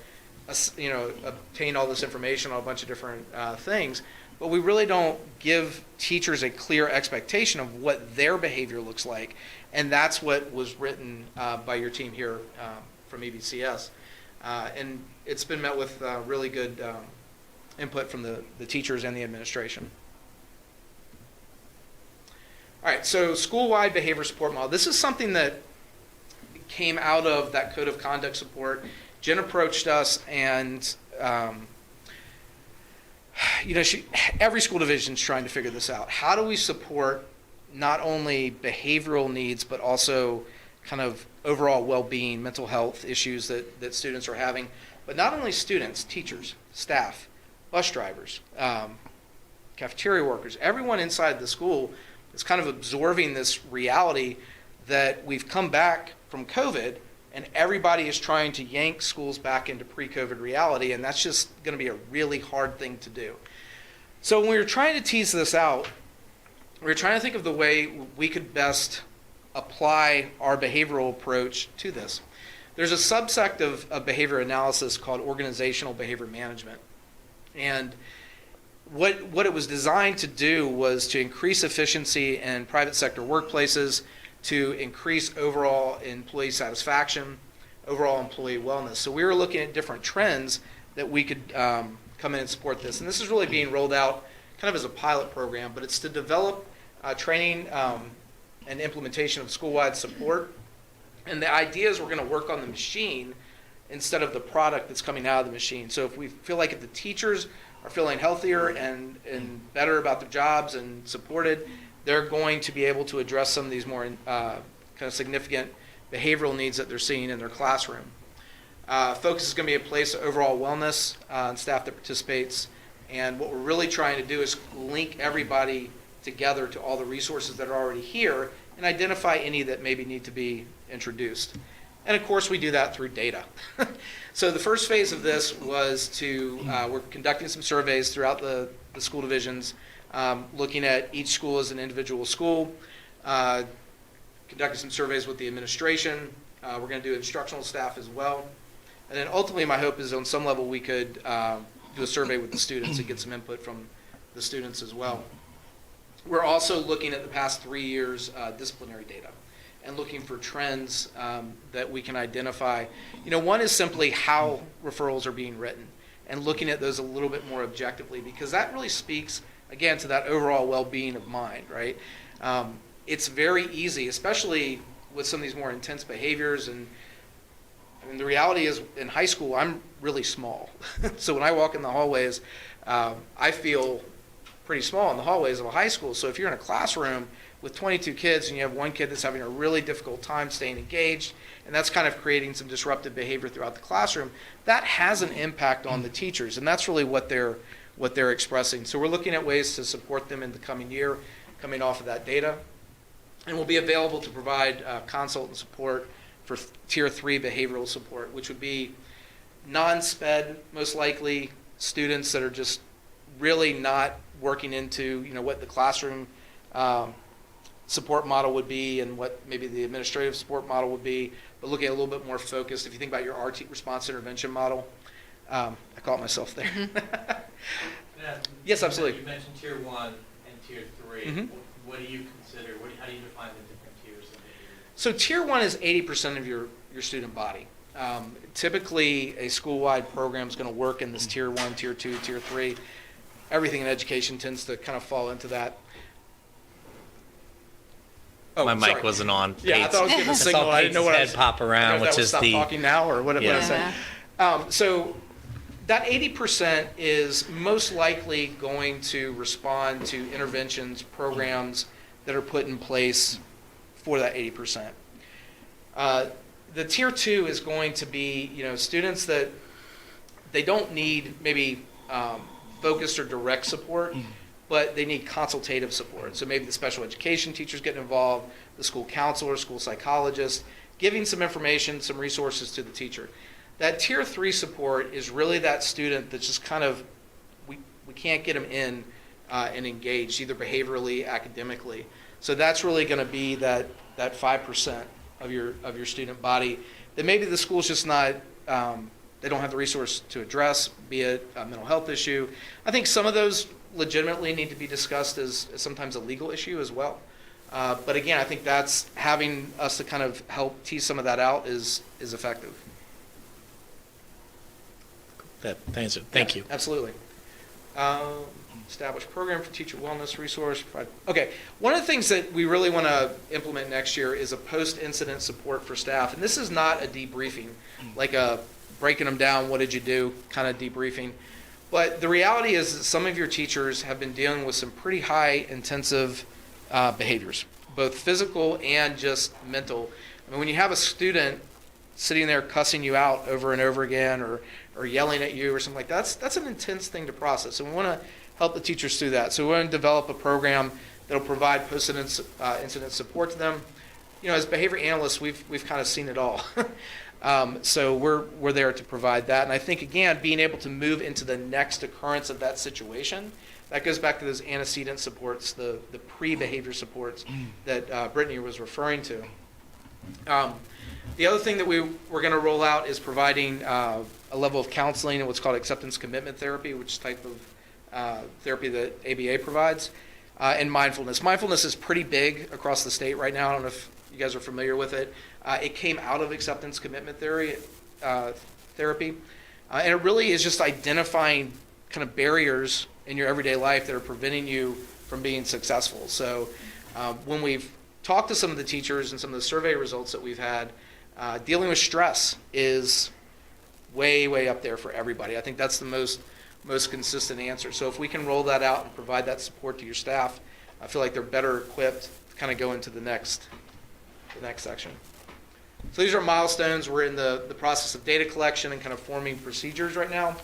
obtain all this information on a bunch of different things. But we really don't give teachers a clear expectation of what their behavior looks like. And that's what was written by your team here from EBCS. And it's been met with really good input from the teachers and the administration. All right, so school-wide behavior support model. This is something that came out of that Code of Conduct support. Jen approached us, and every school division is trying to figure this out. How do we support not only behavioral needs, but also kind of overall well-being, mental health issues that students are having? But not only students, teachers, staff, bus drivers, cafeteria workers, everyone inside the school is kind of absorbing this reality that we've come back from COVID, and everybody is trying to yank schools back into pre-COVID reality, and that's just going to be a really hard thing to do. So when we were trying to tease this out, we were trying to think of the way we could best apply our behavioral approach to this. There's a subsect of behavior analysis called organizational behavior management. And what it was designed to do was to increase efficiency in private sector workplaces, to increase overall employee satisfaction, overall employee wellness. So we were looking at different trends that we could come in and support this. And this is really being rolled out kind of as a pilot program, but it's to develop training and implementation of school-wide support. And the idea is we're going to work on the machine instead of the product that's coming out of the machine. So if we feel like if the teachers are feeling healthier and better about their jobs and supported, they're going to be able to address some of these more kind of significant behavioral needs that they're seeing in their classroom. Focus is going to be a place of overall wellness and staff that participates. And what we're really trying to do is link everybody together to all the resources that are already here and identify any that maybe need to be introduced. And of course, we do that through data. So the first phase of this was we're conducting some surveys throughout the school divisions, looking at each school as an individual school, conducting some surveys with the administration. We're going to do instructional staff as well. And then ultimately, my hope is on some level we could do a survey with the students and get some input from the students as well. We're also looking at the past 3 years' disciplinary data and looking for trends that we can identify. One is simply how referrals are being written and looking at those a little bit more objectively, because that really speaks, again, to that overall well-being of mind, right? It's very easy, especially with some of these more intense behaviors. And the reality is, in high school, I'm really small. So when I walk in the hallways, I feel pretty small in the hallways of a high school. So if you're in a classroom with 22 kids and you have one kid that's having a really difficult time staying engaged, and that's kind of creating some disruptive behavior throughout the classroom, that has an impact on the teachers, and that's really what they're expressing. So we're looking at ways to support them in the coming year, coming off of that data, and we'll be available to provide consultant support for Tier 3 behavioral support, which would be non-SPED, most likely, students that are just really not working into what the classroom support model would be and what maybe the administrative support model would be, but looking at a little bit more focused. If you think about your RT, response intervention model, I caught myself there. Yes, absolutely. You mentioned Tier 1 and Tier 3. Mm-hmm. What do you consider, how do you define the different tiers of behavior? So Tier 1 is 80% of your student body. Typically, a school-wide program is going to work in this Tier 1, Tier 2, Tier 3. Everything in education tends to kind of fall into that. Oh, My mic sorry. wasn't on. Yeah, I thought I was getting a signal. I didn't know what I was. Head pop around, which is stop the. talking now, or what Yeah. I say. So that 80% is most likely going to respond to interventions, programs that are put in place for that 80%. The Tier 2 is going to be, students that they don't need maybe focused or direct support, but they need consultative support. So maybe the special education teachers get involved, the school counselor, school psychologist, giving some information, some resources to the teacher. That Tier 3 support is really that student that's just kind of, we can't get them in and engaged, either behaviorally, academically. So that's really going to be that 5% of your student body that maybe the school's just not, they don't have the resource to address, be it a mental health issue. I think some of those legitimately need to be discussed as sometimes a legal issue as well. But again, I think that's having us to kind of help tease some of that out is effective. Thank you. Absolutely. Establish program for teacher wellness resource. Okay, one of the things that we really want to implement next year is a post-incident support for staff. And this is not a debriefing, like a breaking them down, what did you do, kind of debriefing. But the reality is that some of your teachers have been dealing with some pretty high intensive behaviors, both physical and just mental. I mean, when you have a student sitting there cussing you out over and over again or yelling at you or something like that, that's an intense thing to process. And we want to help the teachers through that. So we want to develop a program that will provide post-incident support to them. As behavior analysts, we've kind of seen it all. So we're there to provide that. And I think, again, being able to move into the next occurrence of that situation, that goes back to those antecedent supports, the pre-behavior supports that Brittany was referring to. The other thing that we're going to roll out is providing a level of counseling and what's called acceptance commitment therapy, which is type of therapy that ABA provides, and mindfulness. Mindfulness is pretty big across the state right now. I don't know if you guys are familiar with it. It came out of acceptance commitment therapy, and it really is just identifying kind of barriers in your everyday life that are preventing you from being successful. So when we've talked to some of the teachers and some of the survey results that we've had, dealing with stress is way, way up there for everybody. I think that's the most consistent answer. So if we can roll that out and provide that support to your staff, I feel like they're better equipped to kind of go into the next section. So these are milestones. We're in the process of data collection and kind of forming procedures right now.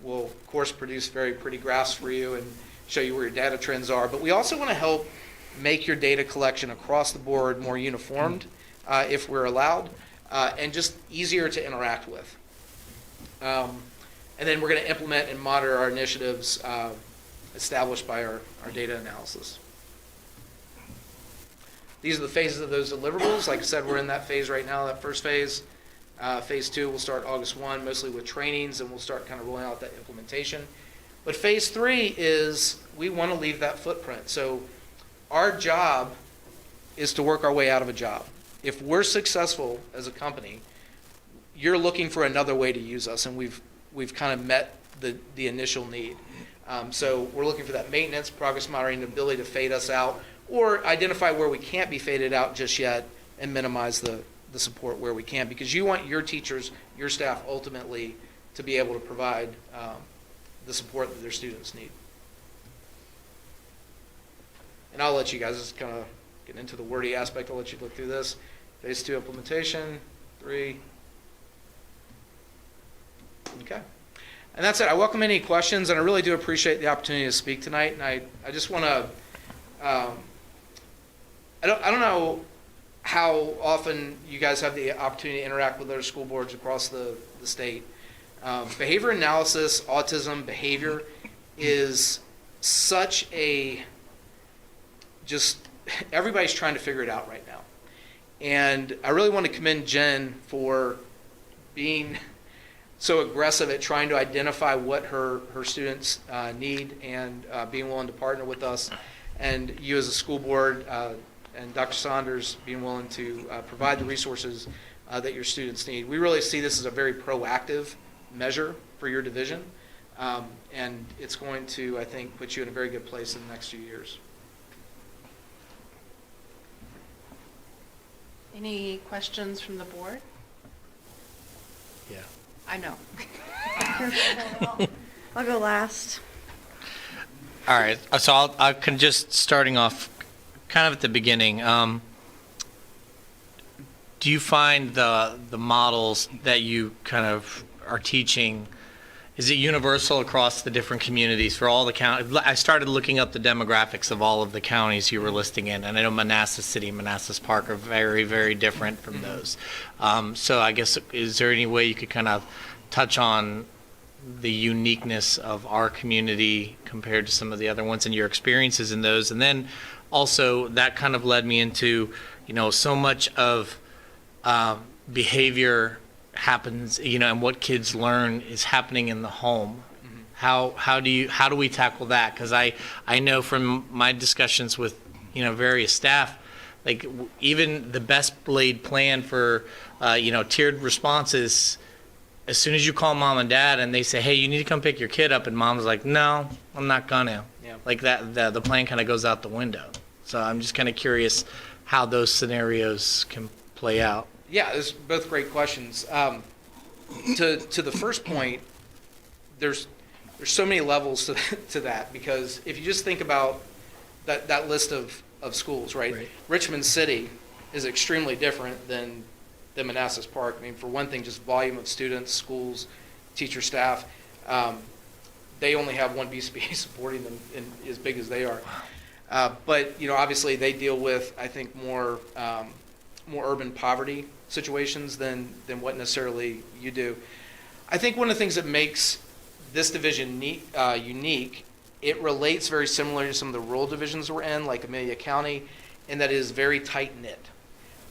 We'll, of course, produce very pretty graphs for you and show you where your data trends are. But we also want to help make your data collection across the board more uniformed, if we're allowed, and just easier to interact with. And then we're going to implement and monitor our initiatives established by our data analysis. These are the phases of those deliverables. Like I said, we're in that phase right now, that first phase. Phase 2 will start August 1, mostly with trainings, and we'll start kind of rolling out that implementation. But phase 3 is we want to leave that footprint. So our job is to work our way out of a job. If we're successful as a company, you're looking for another way to use us, and we've kind of met the initial need. So we're looking for that maintenance, progress monitoring, the ability to fade us out, or identify where we can't be faded out just yet and minimize the support where we can, because you want your teachers, your staff ultimately to be able to provide the support that their students need. And I'll let you guys just kind of get into the wordy aspect. I'll let you look through this. Phase 2 implementation, 3. Okay. And that's it. I welcome any questions, and I really do appreciate the opportunity to speak tonight. And I just want to, I don't know how often you guys have the opportunity to interact with other school boards across the state. Behavior analysis, autism, behavior is such a, just, everybody's trying to figure it out right now. And I really want to commend Jen for being so aggressive at trying to identify what her students need and being willing to partner with us. And you as a school board and Dr. Saunders being willing to provide the resources that your students need. We really see this as a very proactive measure for your division. And it's going to, I think, put you in a very good place in the next few years. Any questions from the board? Yeah. I know. I'll go last. All right. So I can just starting off kind of at the beginning. Do you find the models that you kind of are teaching, is it universal across the different communities for all the counties? I started looking up the demographics of all of the counties you were listing in, and I know Manassas City and Manassas Park are very, very different from those. So I guess, is there any way you could kind of touch on the uniqueness of our community compared to some of the other ones and your experiences in those? And then also that kind of led me into, so much of behavior happens, and what kids learn is happening in the home. How do we tackle that? Because I know from my discussions with various staff, like even the best laid plan for tiered responses, as soon as you call mom and dad and they say, hey, you need to come pick your kid up, and mom's like, no, I'm not gonna. Yeah. Like that the plan kind of goes out the window. So I'm just kind of curious how those scenarios can play out. Yeah, those are both great questions. To the first point, there's so many levels to that, because if you just think about that list of schools, right? Richmond City is extremely different than Manassas Park. I mean, for one thing, just volume of students, schools, teacher, staff. They only have one BCBA supporting them as big as they are. But obviously they deal with, I think, more urban poverty situations than what necessarily you do. I think one of the things that makes this division unique, it relates very similar to some of the rural divisions we're in, like Amelia County, and that it is very tight-knit.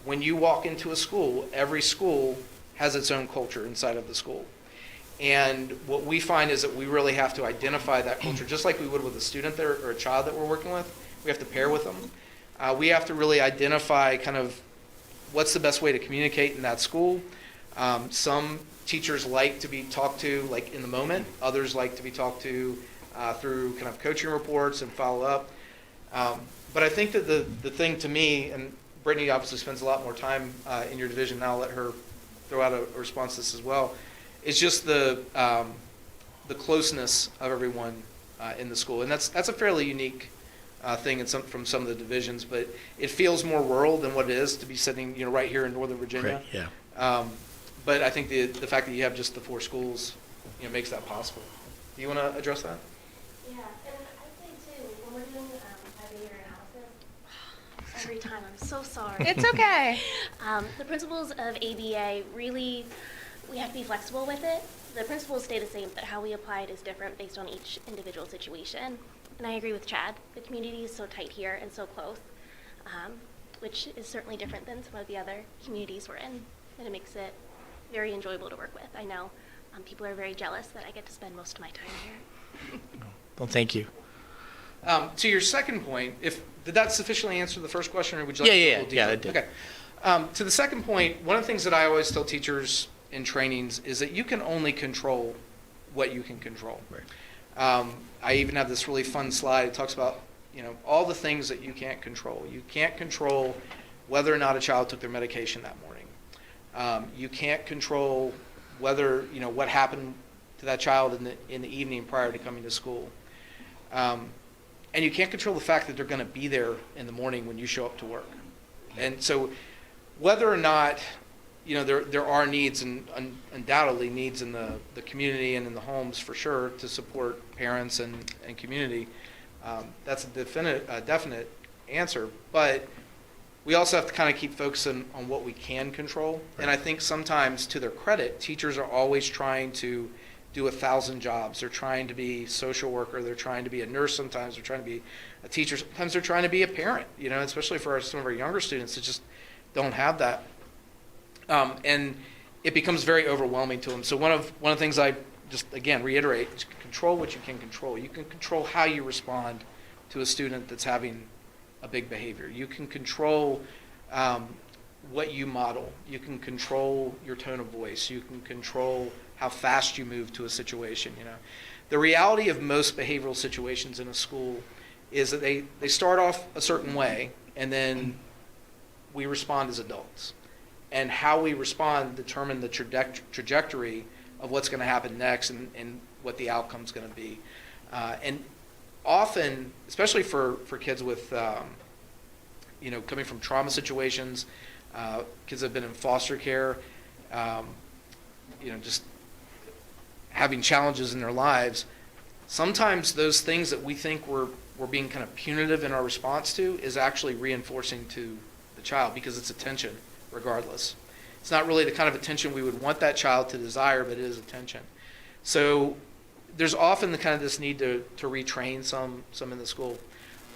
When you walk into a school, every school has its own culture inside of the school. And what we find is that we really have to identify that culture, just like we would with a student there or a child that we're working with. We have to pair with them. We have to really identify kind of what's the best way to communicate in that school. Some teachers like to be talked to like in the moment. Others like to be talked to through kind of coaching reports and follow up. But I think that the thing to me, and Brittany obviously spends a lot more time in your division, and I'll let her throw out a response to this as well, is just the closeness of everyone in the school. And that's a fairly unique thing from some of the divisions, but it feels more rural than what it is to be sitting, right here in Northern Virginia. Great, yeah. But I think the fact that you have just the 4 schools, makes that possible. Do you want to address that? Yeah, and I'd say too, when we're doing behavior analysis, every time, I'm so sorry. It's okay. The principles of ABA really, we have to be flexible with it. The principles stay the same, but how we apply it is different based on each individual situation. And I agree with Chad. The community is so tight here and so close, which is certainly different than some of the other communities we're in, and it makes it very enjoyable to work with. I know people are very jealous that I get to spend most of my time here. Well, thank you. To your second point, did that sufficiently answer the first question, or would you like Yeah, to go a little yeah, deeper? it did. Okay. To the second point, one of the things that I always tell teachers in trainings is that you can only control what you can control. Right. I even have this really fun slide. It talks about, all the things that you can't control. You can't control whether or not a child took their medication that morning. You can't control whether, what happened to that child in the evening prior to coming to school. And you can't control the fact that they're going to be there in the morning when you show up to work. And so whether or not, there are needs, and undoubtedly needs in the community and in the homes for sure to support parents and community, that's a definite answer. But we also have to kind of keep focusing on what we can control. Right. And I think sometimes, to their credit, teachers are always trying to do 1,000 jobs. They're trying to be social worker. They're trying to be a nurse sometimes. They're trying to be a teacher. Sometimes they're trying to be a parent, especially for some of our younger students that just don't have that. And it becomes very overwhelming to them. So one of the things I just, again, reiterate is control what you can control. You can control how you respond to a student that's having a big behavior. You can control what you model. You can control your tone of voice. You can control how fast you move to a situation. The reality of most behavioral situations in a school is that they start off a certain way, and then we respond as adults. And how we respond determine the trajectory of what's going to happen next, and what the outcome's going to be. And often, especially for kids with, coming from trauma situations, kids that have been in foster care, just having challenges in their lives, sometimes those things that we think we're being kind of punitive in our response to is actually reinforcing to the child, because it's attention regardless. It's not really the kind of attention we would want that child to desire, but it is attention. So there's often the kind of this need to retrain some in the school.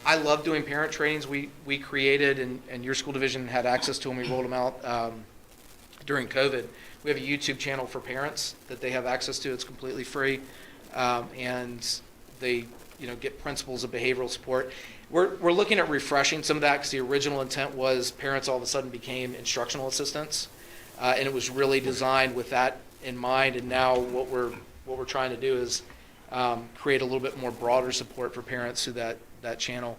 I love doing parent trainings. We created, and your school division had access to them. We rolled them out during COVID. We have a YouTube channel for parents that they have access to. It's completely free, and they get principles of behavioral support. We're looking at refreshing some of that, because the original intent was parents all of a sudden became instructional assistants, and it was really designed with that in mind. And now what we're trying to do is create a little bit more broader support for parents through that channel.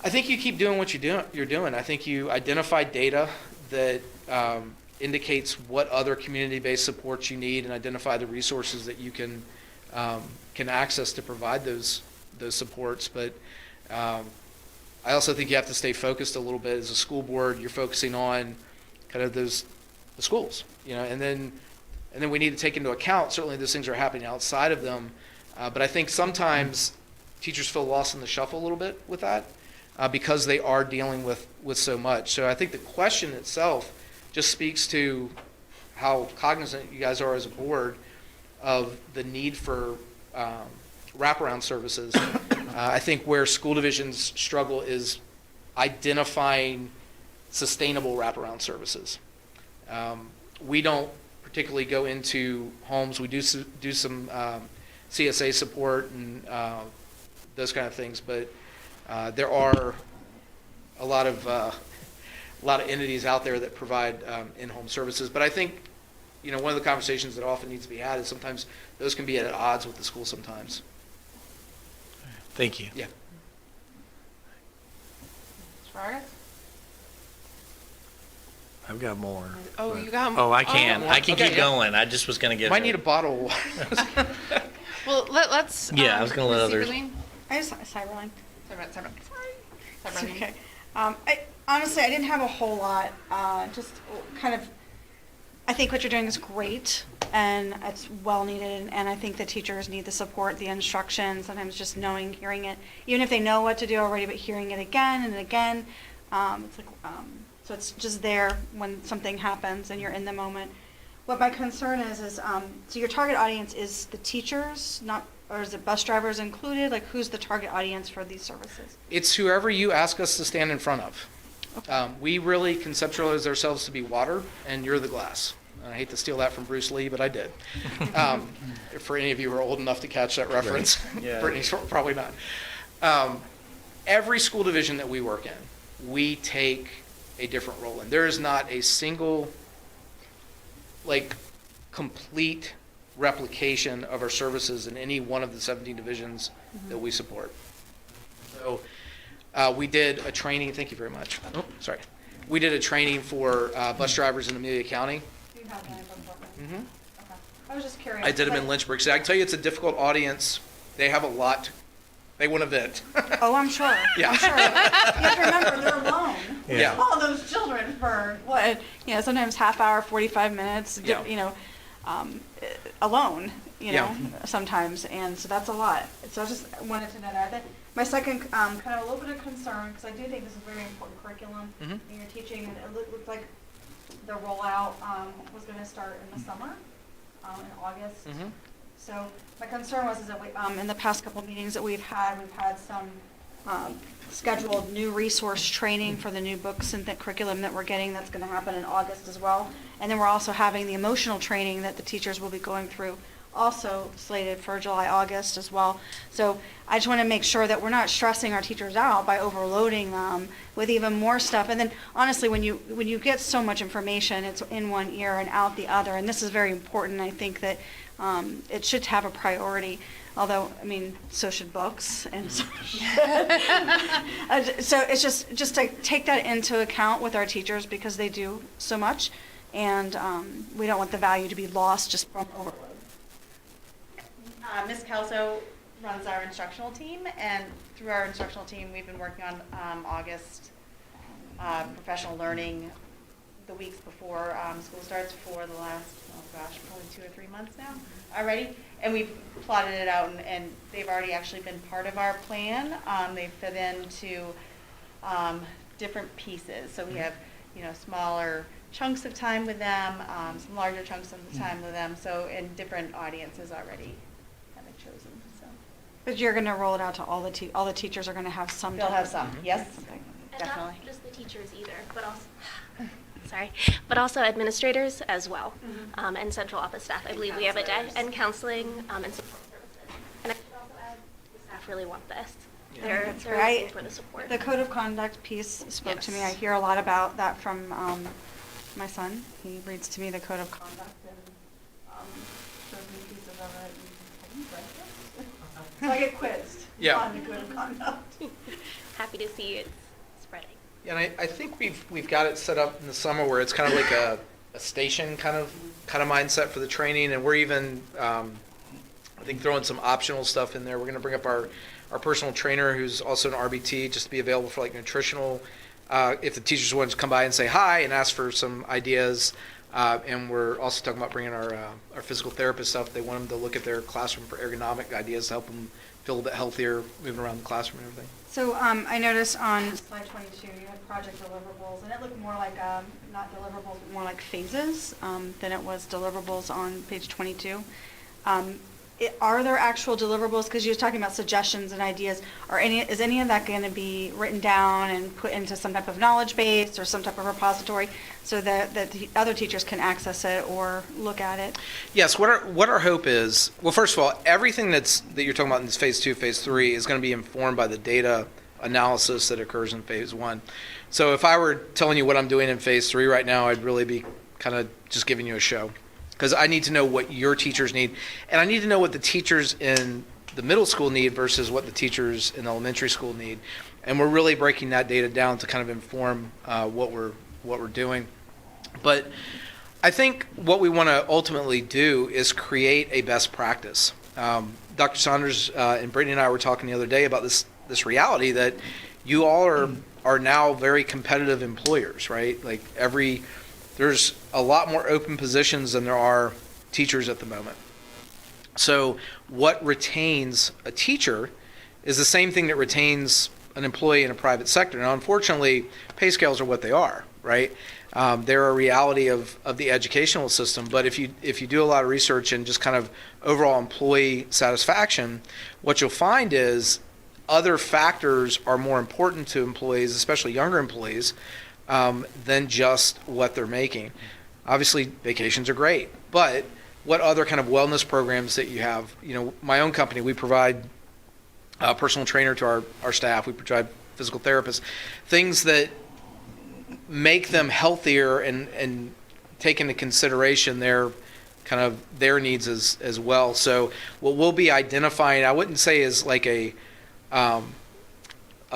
I think you keep doing what you're doing. I think you identify data that indicates what other community-based supports you need, and identify the resources that you can access to provide those supports. But I also think you have to stay focused a little bit. As a school board, you're focusing on kind of the schools, and then we need to take into account, certainly those things are happening outside of them, but I think sometimes teachers feel lost in the shuffle a little bit with that, because they are dealing with so much. So I think the question itself just speaks to how cognizant you guys are as a board of the need for wraparound services. I think where school divisions struggle is identifying sustainable wraparound services. We don't particularly go into homes. We do some CSA support and those kind of things, but there are a lot of entities out there that provide in-home services. But I think one of the conversations that often needs to be had is sometimes those can be at odds with the school sometimes. Thank you. Yeah. I've got more. Oh, you got Oh, I can. Oh, I can okay, keep yeah. going. I just was going to get. Might need a bottle of water. Well, let's. Yeah, I was gonna let Ms. others- Sieberling? I just Cyberline. It's okay. Honestly, I didn't have a whole lot. Just kind of, I think what you're doing is great, and it's well needed. And I think the teachers need the support, the instruction. Sometimes just knowing, hearing it, even if they know what to do already, but hearing it again and again. It's like, so it's just there when something happens and you're in the moment. What my concern is so your target audience is the teachers, not, or is it bus drivers included? Like, who's the target audience for these services? It's whoever you ask us to stand in front of. We really conceptualize ourselves to be water, and you're the glass. I hate to steal that from Bruce Lee, but I did. For any of you who are old enough to catch that reference, right. Yeah. Brittany's probably not. Every school division that we work in, we take a different role in. There is not a single, complete replication of our services in any one of the 17 divisions that we support. So we did a training, thank you very much. Oh, sorry. We did a training for bus drivers in Amelia County. You have that before. Mm-hmm. Okay. I was just curious. I did them in Lynchburg. So I can tell you it's a difficult audience. They have a lot. They want to vent. Oh, I'm sure. Yeah. I'm sure. You have to remember, they're alone. Yeah. All those children for what? Sometimes half hour, 45 minutes. Yeah. Alone. Yeah. Sometimes, and so that's a lot. So I just wanted to know that. My second, kind of a little bit of concern, because I do think this is a very important curriculum in your teaching, and it looked like the rollout was going to start in the summer, in August. Mm-hmm. So my concern was that we, in the past couple of meetings that we've had some scheduled new resource training for the new books and the curriculum that we're getting. That's going to happen in August as well. And then we're also having the emotional training that the teachers will be going through, also slated for July, August as well. So I just want to make sure that we're not stressing our teachers out by overloading them with even more stuff. And then honestly, when you get so much information, it's in one ear and out the other. And this is very important. I think that it should have a priority. Although, so should books, and so so it's just to take that into account with our teachers, because they do so much, and we don't want the value to be lost just from overload. Ms. Kelso runs our instructional team, and through our instructional team, we've been working on August professional learning the weeks before school starts for the last, probably 2 or 3 months now already. And we've plotted it out, and they've already actually been part of our plan. They fit into different pieces. So we have, smaller chunks of time with them, some larger chunks of time with them. So in different audiences already have been chosen. So. But you're going to roll it out to all the teachers are going to have some. They'll have some, yes, And definitely. not just the teachers either, but also administrators as well, and central office staff. I believe we have a day, and counseling and support services. And I should also add, the staff really want this. They're looking for the support. The code of conduct piece spoke to me. I Yes. hear a lot about that from my son. He reads to me the code of conduct and shows me pieces of it. And, have you read this? So I get quizzed on the code of conduct. Happy to see it's spreading. Yeah, and I think we've got it set up in the summer where it's kind of like a station kind of mindset for the training, and we're even I think throwing some optional stuff in there. We're going to bring up our personal trainer, who's also an RBT, just to be available for nutritional. If the teachers want to come by and say hi and ask for some ideas, and we're also talking about bringing our physical therapist stuff. They want them to look at their classroom for ergonomic ideas to help them feel a bit healthier moving around the classroom and everything. So I noticed on slide 22 you had project deliverables, and it looked more like not deliverables, but more like phases than it was deliverables on page 22. Are there actual deliverables? Because you were talking about suggestions and ideas. Is any of that going to be written down and put into some type of knowledge base or some type of repository so that the other teachers can access it or look at it? Yes. What our hope is, well, first of all, everything that you're talking about in this phase 2, phase 3 is going to be informed by the data analysis that occurs in phase 1. So if I were telling you what I'm doing in phase 3 right now, I'd really be kind of just giving you a show. Because I need to know what your teachers need, and I need to know what the teachers in the middle school need versus what the teachers in elementary school need, and we're really breaking that data down to kind of inform what we're doing. But I think what we want to ultimately do is create a best practice. Dr. Saunders and Brittany and I were talking the other day about this this reality that you all are now very competitive employers, right? Like there's a lot more open positions than there are teachers at the moment. So what retains a teacher is the same thing that retains an employee in a private sector. Now, unfortunately, pay scales are what they are, right? They're a reality of the educational system. But if you do a lot of research and just kind of overall employee satisfaction, what you'll find is other factors are more important to employees, especially younger employees, than just what they're making. Obviously, vacations are great, but what other kind of wellness programs that you have? You know, my own company, we provide a personal trainer to our staff. We provide physical therapists, things that make them healthier and take into consideration their needs as well. So what we'll be identifying, I wouldn't say is like a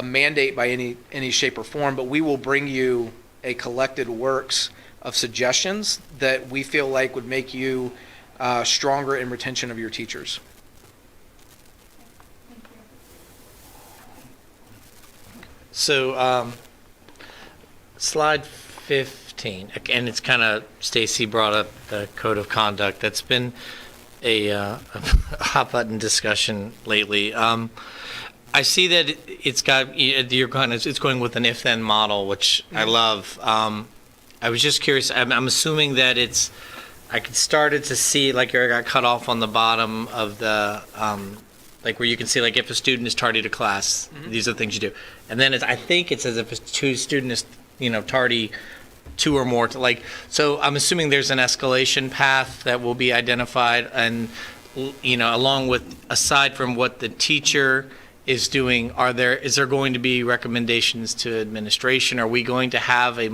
mandate by any shape or form, but we will bring you a collected works of suggestions that we feel like would make you stronger in retention of your teachers. So, slide 15, and it's kind of, Stacy brought up the code of conduct. That's been a hot button discussion lately. I see that it's got, it's going with an if-then model, which I love. I was just curious, I'm assuming that I started to see, like, I got cut off on the bottom of the, like, where you can see, like, if a student is tardy to class, these are the things you do. And then I think it says if a student is, tardy 2 or more, so I'm assuming there's an escalation path that will be identified, and, along with, aside from what the teacher is doing, is there going to be recommendations to administration? Are we going to have a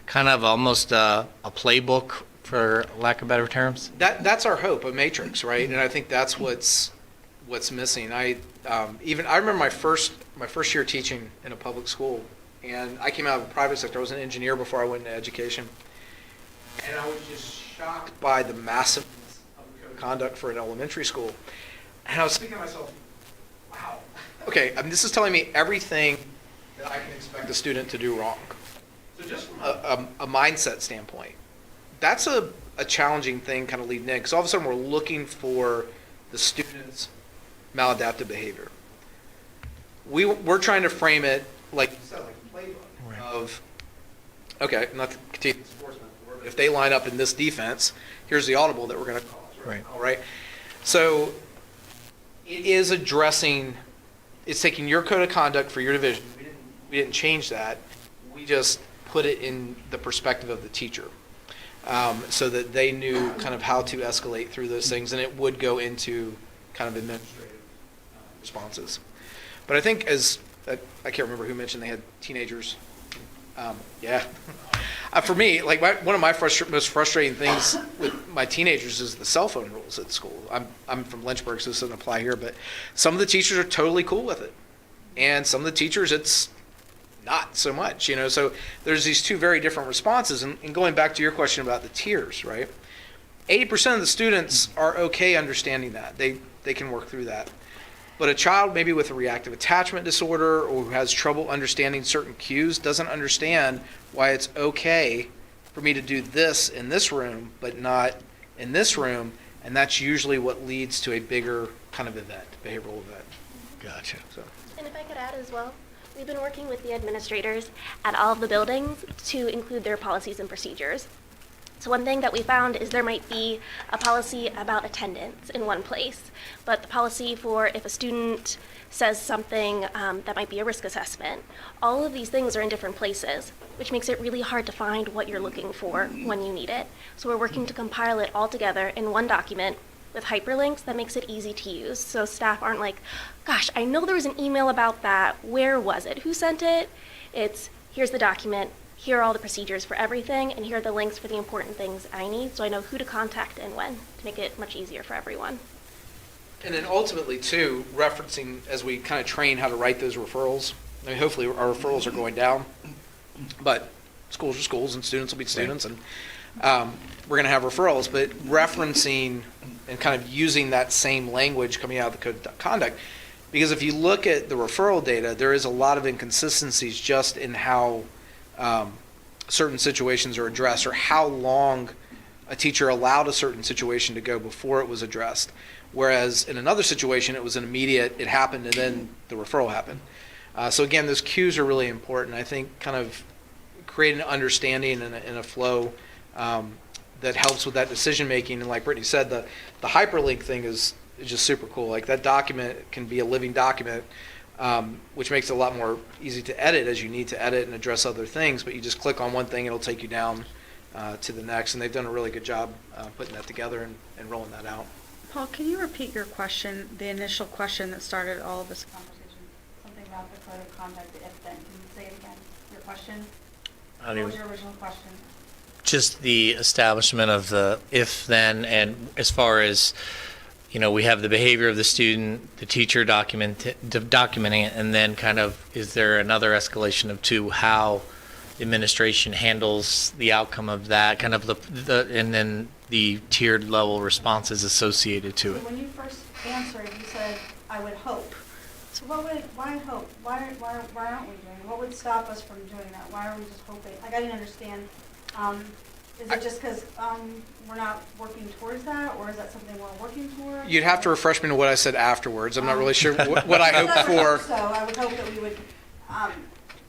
kind of almost a playbook, for lack of better terms? That's our hope, a matrix, right? And I think that's what's missing. I remember my first year teaching in a public school, and I came out of the private sector. I was an engineer before I went into education, and I was just shocked by the massiveness of the code of conduct for an elementary school. And I was thinking to myself, wow, okay, this is telling me everything that I can expect a student to do wrong. So just from a mindset standpoint, that's a challenging thing kind of leading in, because all of a sudden we're looking for the student's maladaptive behavior. We're trying to frame it like you said, like a playbook of, okay, not to continue the sports metaphor, but if they line up in this defense, here's the audible that we're going to cause. Right. All right. So it is it's taking your code of conduct for your division. We didn't change that. We just put it in the perspective of the teacher. So that they knew kind of how to escalate through those things, and it would go into kind of administrative responses. But I think I can't remember who mentioned they had teenagers. Yeah. For me, like one of my most frustrating things with my teenagers is the cell phone rules at school. I'm from Lynchburg, so this doesn't apply here, but some of the teachers are totally cool with it. And some of the teachers, it's not so much, so there's these two very different responses. And going back to your question about the tiers, right? 80% of the students are okay understanding that. They can work through that. But a child maybe with a reactive attachment disorder or who has trouble understanding certain cues doesn't understand why it's okay for me to do this in this room, but not in this room. And that's usually what leads to a bigger kind of event, behavioral event. Gotcha. So. And if I could add as well, we've been working with the administrators at all of the buildings to include their policies and procedures. So one thing that we found is there might be a policy about attendance in one place, but the policy for if a student says something that might be a risk assessment, all of these things are in different places, which makes it really hard to find what you're looking for when you need it. So we're working to compile it all together in one document with hyperlinks that makes it easy to use. So staff aren't like, gosh, I know there was an email about that. Where was it? Who sent it? It's, here's the document. Here are all the procedures for everything, and here are the links for the important things I need, so I know who to contact and when, to make it much easier for everyone. And then ultimately, too, referencing as we kind of train how to write those referrals. I mean, hopefully our referrals are going down, but schools are schools and students will be students, and we're going to have referrals, but referencing and kind of using that same language coming out of the code of conduct Because if you look at the referral data, there is a lot of inconsistencies just in how certain situations are addressed, or how long a teacher allowed a certain situation to go before it was addressed. Whereas in another situation, it was an immediate, it happened, and then the referral happened. So again, those cues are really important. I think kind of creating an understanding and a flow that helps with that decision making. And like Brittany said, the hyperlink thing is just super cool. Like that document can be a living document, which makes it a lot more easy to edit as you need to edit and address other things. But you just click on one thing, it'll take you down to the next. And they've done a really good job putting that together and rolling that out. Paul, can you repeat your question, the initial question that started all of this conversation? Something about the code of conduct, the if-then. Can you say it again? Your question? What was your original question? Just the establishment of the if-then, and as far as, we have the behavior of the student, the teacher documenting it, and then kind of, is there another escalation to how the administration handles the outcome of that, kind of and then the tiered level responses associated to it? When you first answered, you said, I would hope. So why hope? Why aren't we doing it? What would stop us from doing that? Why are we just hoping? Like, I didn't understand. Is it just because we're not working towards that, or is that something we're working towards? You'd have to refresh me to what I said afterwards. I'm not really sure what I hoped for. So I would hope that we would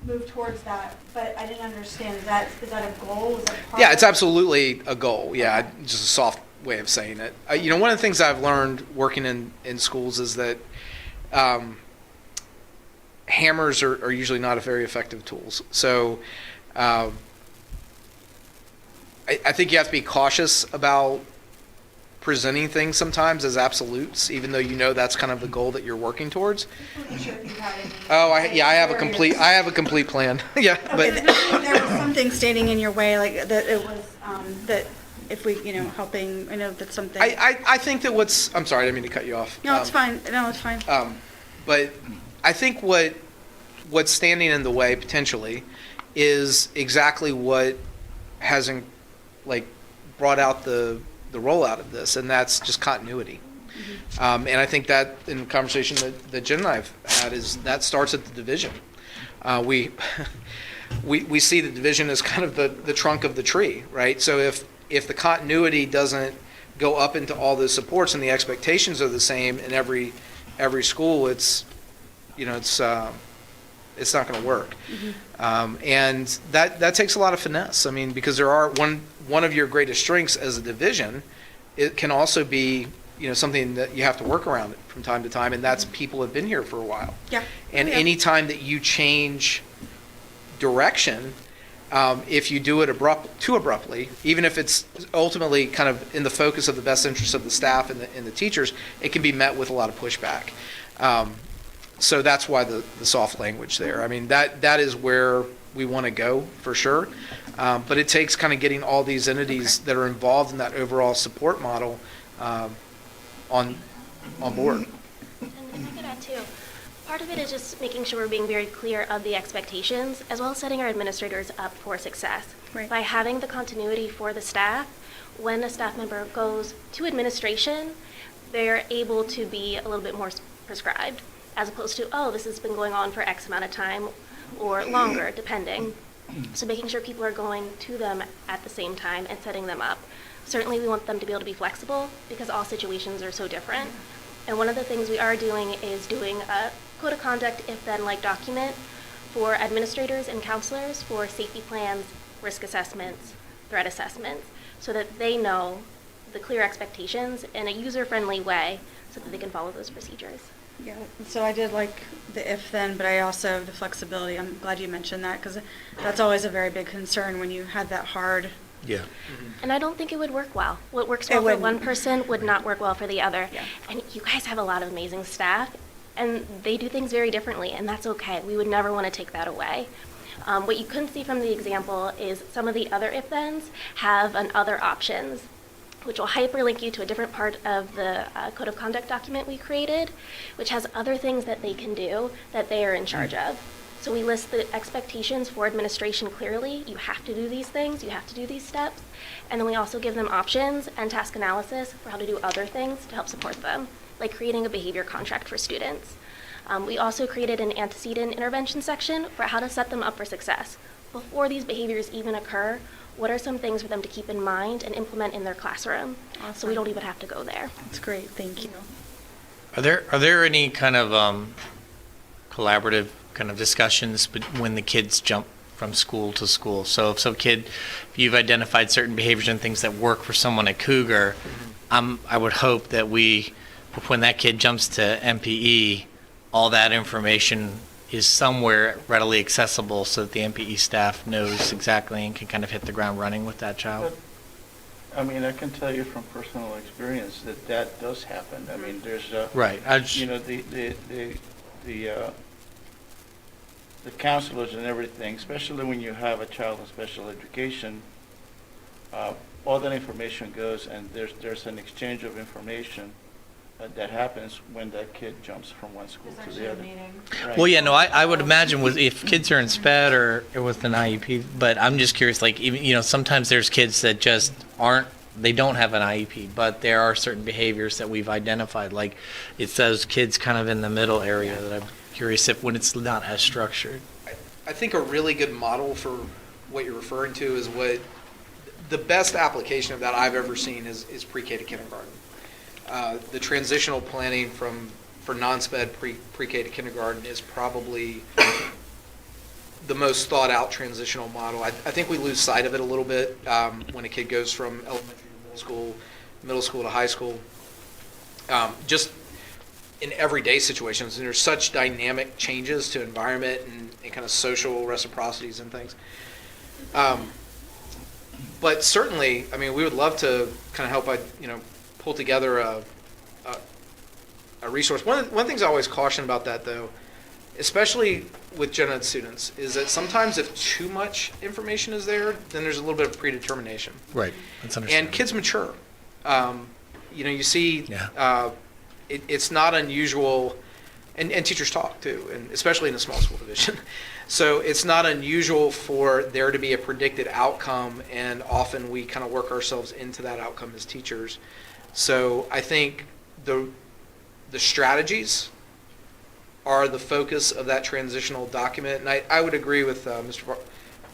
move towards that, but I didn't understand. Is that a goal? Is that part Yeah, of it's absolutely a goal. Yeah, just a soft way of saying it. One of the things I've learned working in schools is that hammers are usually not a very effective tools. So I think you have to be cautious about presenting things sometimes as absolutes, even though that's kind of the goal that you're working towards. I have a complete plan. Yeah, but there was something standing in your way, like that it was that if we, helping. I know that's something. I think that I'm sorry, I didn't mean to cut you off. No, it's fine. No, it's fine. But I think what's standing in the way potentially is exactly what hasn't brought out the rollout of this, and that's just continuity. And I think that in the conversation that Jen and I have had is that starts at the division. We see the division as kind of the trunk of the tree, right? So if the continuity doesn't go up into all the supports and the expectations are the same in every school, it's not going to work. And that takes a lot of finesse. I mean, because there are one of your greatest strengths as a division, it can also be something that you have to work around from time to time, and that's people have been here for a while. Yeah. And any time that you change direction, if you do it too abruptly, even if it's ultimately kind of in the focus of the best interest of the staff and the teachers, it can be met with a lot of pushback. So that's why the soft language there. I mean, that is where we want to go for sure. But it takes kind of getting all these entities that are involved in that overall support model on board. And if I could add too, part of it is just making sure we're being very clear of the expectations, as well as setting our administrators up for success. Right. By having the continuity for the staff, when a staff member goes to administration, they're able to be a little bit more prescribed, as opposed to, this has been going on for X amount of time or longer, depending. So making sure people are going to them at the same time and setting them up. Certainly we want them to be able to be flexible because all situations are so different. And one of the things we are doing is doing a code of conduct if-then-like document for administrators and counselors for safety plans, risk assessments, threat assessments, so that they know the clear expectations in a user-friendly way so that they can follow those procedures. Yeah, so I did like the if-then, but I also have the flexibility. I'm glad you mentioned that because that's always a very big concern when you had that hard. Yeah. And I don't think it would work well. What works well for one person would not work well for the other. Yeah. And you guys have a lot of amazing staff, and they do things very differently, and that's okay. We would never want to take that away. What you couldn't see from the example is some of the other if-thens have other options, which will hyperlink you to a different part of the code of conduct document we created, which has other things that they can do that they are in charge of. So we list the expectations for administration clearly. You have to do these things, you have to do these steps. And then we also give them options and task analysis for how to do other things to help support them, like creating a behavior contract for students. We also created an antecedent intervention section for how to set them up for success. Before these behaviors even occur, what are some things for them to keep in mind and implement in their classroom? So we don't even have to go there. That's great, thank you. Are there any kind of collaborative kind of discussions when the kids jump from school to school? So if you've identified certain behaviors and things that work for someone at Cougar, I would hope that when that kid jumps to MPE, all that information is somewhere readily accessible so that the MPE staff knows exactly and can kind of hit the ground running with that child. I mean, I can tell you from personal experience that does happen. I mean, there's Right. The counselors and everything, especially when you have a child in special education, all that information goes, and there's an exchange of information that happens when that kid jumps from one school to the other. Right. Well, yeah, no, I would imagine if kids are in SPED or with an IEP, but I'm just curious, like, even, sometimes there's kids that just they don't have an IEP, but there are certain behaviors that we've identified, like it's those kids kind of in the middle area that I'm curious if when it's not as structured. I think a really good model for what you're referring to is what the best application of that I've ever seen is pre-K to kindergarten. The transitional planning for non-SPED pre-K to kindergarten is probably the most thought out transitional model. I think we lose sight of it a little bit when a kid goes from elementary to middle school to high school. Just in everyday situations, and there's such dynamic changes to environment and kind of social reciprocities and things. But certainly, I mean, we would love to kind of help, pull together a resource. One of the things I always caution about that, though, especially with gen ed students, is that sometimes if too much information is there, then there's a little bit of predetermination. Right. That's understandable. And kids mature. You see, Yeah. It's not unusual, and teachers talk too, and especially in a small school division. So it's not unusual for there to be a predicted outcome, and often we kind of work ourselves into that outcome as teachers. So I think the strategies are the focus of that transitional document, and I would agree with Mr.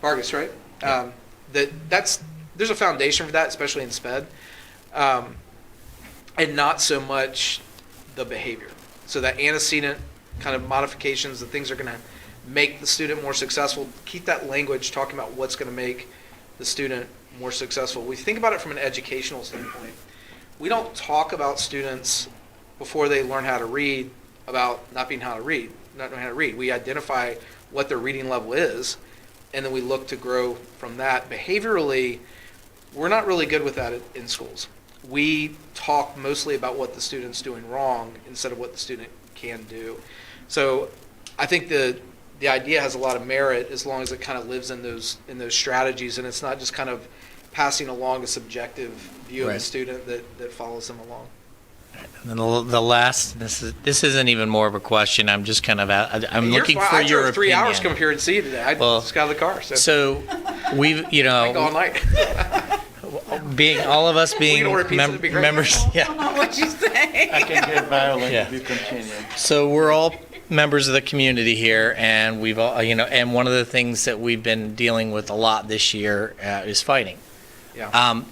Vargas, right? Yeah. There's a foundation for that, especially in SPED, and not so much the behavior. So that antecedent kind of modifications, the things that are going to make the student more successful, keep that language talking about what's going to make the student more successful. We think about it from an educational standpoint. We don't talk about students before they learn how to read about not knowing how to read. We identify what their reading level is, and then we look to grow from that. Behaviorally, we're not really good with that in schools. We talk mostly about what the student's doing wrong instead of what the student can do. So I think the idea has a lot of merit as long as it kind of lives in those strategies, and it's not just kind of passing along a subjective view of the student that follows them along. And then the last, this isn't even more of a question. I'm just kind of I'm looking for your opinion. I drove 3 hours to come here and see you today. I just got out of the car. So we've, I go all night. all of us being members. Yeah. What'd you say? I can get violent Yeah. if you continue. So we're all members of the community here, and we've all, and one of the things that we've been dealing with a lot this year is fighting. Yeah.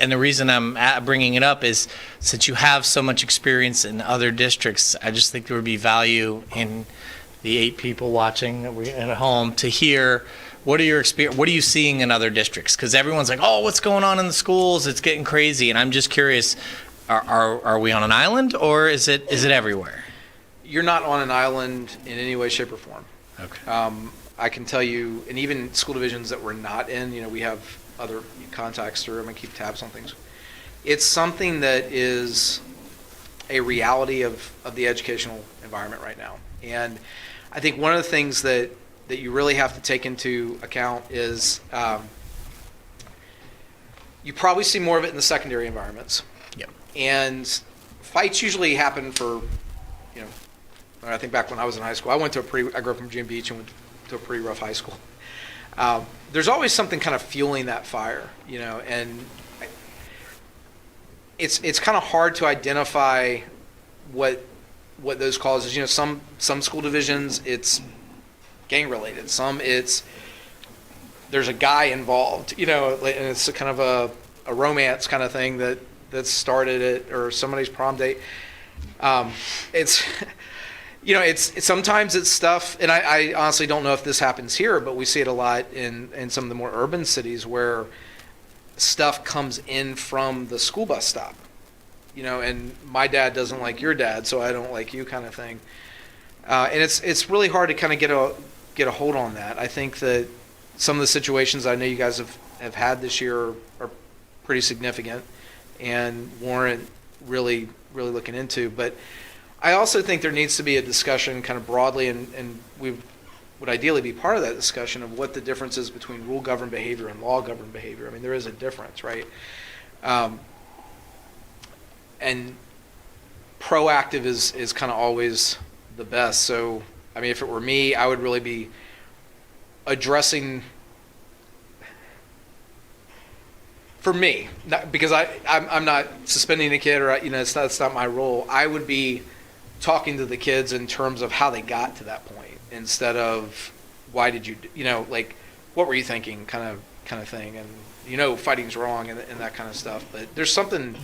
And the reason I'm bringing it up is since you have so much experience in other districts, I just think there would be value in the 8 people watching at home to hear what are your experience, what are you seeing in other districts? Because everyone's like, oh, what's going on in the schools? It's getting crazy, and I'm just curious, are we on an island or is it everywhere? You're not on an island in any way, shape, or form. Okay. I can tell you, and even school divisions that we're not in, we have other contacts through them and keep tabs on things. It's something that is a reality of the educational environment right now. And I think one of the things that you really have to take into account is you probably see more of it in the secondary environments. Yep. And fights usually happen for, I think back when I was in high school, I grew up in Virginia Beach and went to a pretty rough high school. There's always something kind of fueling that fire, and it's kind of hard to identify what what those causes. You know, some school divisions it's gang related. Some there's a guy involved. You know, and it's a kind of a romance kind of thing that started it, or somebody's prom date. It's you know, it's sometimes it's stuff, and I honestly don't know if this happens here, but we see it a lot in some of the more urban cities where stuff comes in from the school bus stop. You know, and my dad doesn't like your dad, so I don't like you, kind of thing. And it's really hard to kind of get a hold on that. I think that some of the situations I know you guys have had this year are pretty significant and warrant really looking into. But I also think there needs to be a discussion kind of broadly, and we would ideally be part of that discussion of what the difference is between rule-governed behavior and law-governed behavior. I mean, there is a difference, right? And proactive is kind of always the best. So, I mean, if it were me, I would really be addressing, for me, because I'm not suspending a kid, or, you know, it's not my role. I would be talking to the kids in terms of how they got to that point, instead of why did you, you know, like, what were you thinking, kind of thing. And, you know, fighting's wrong and that kind of stuff. But there's something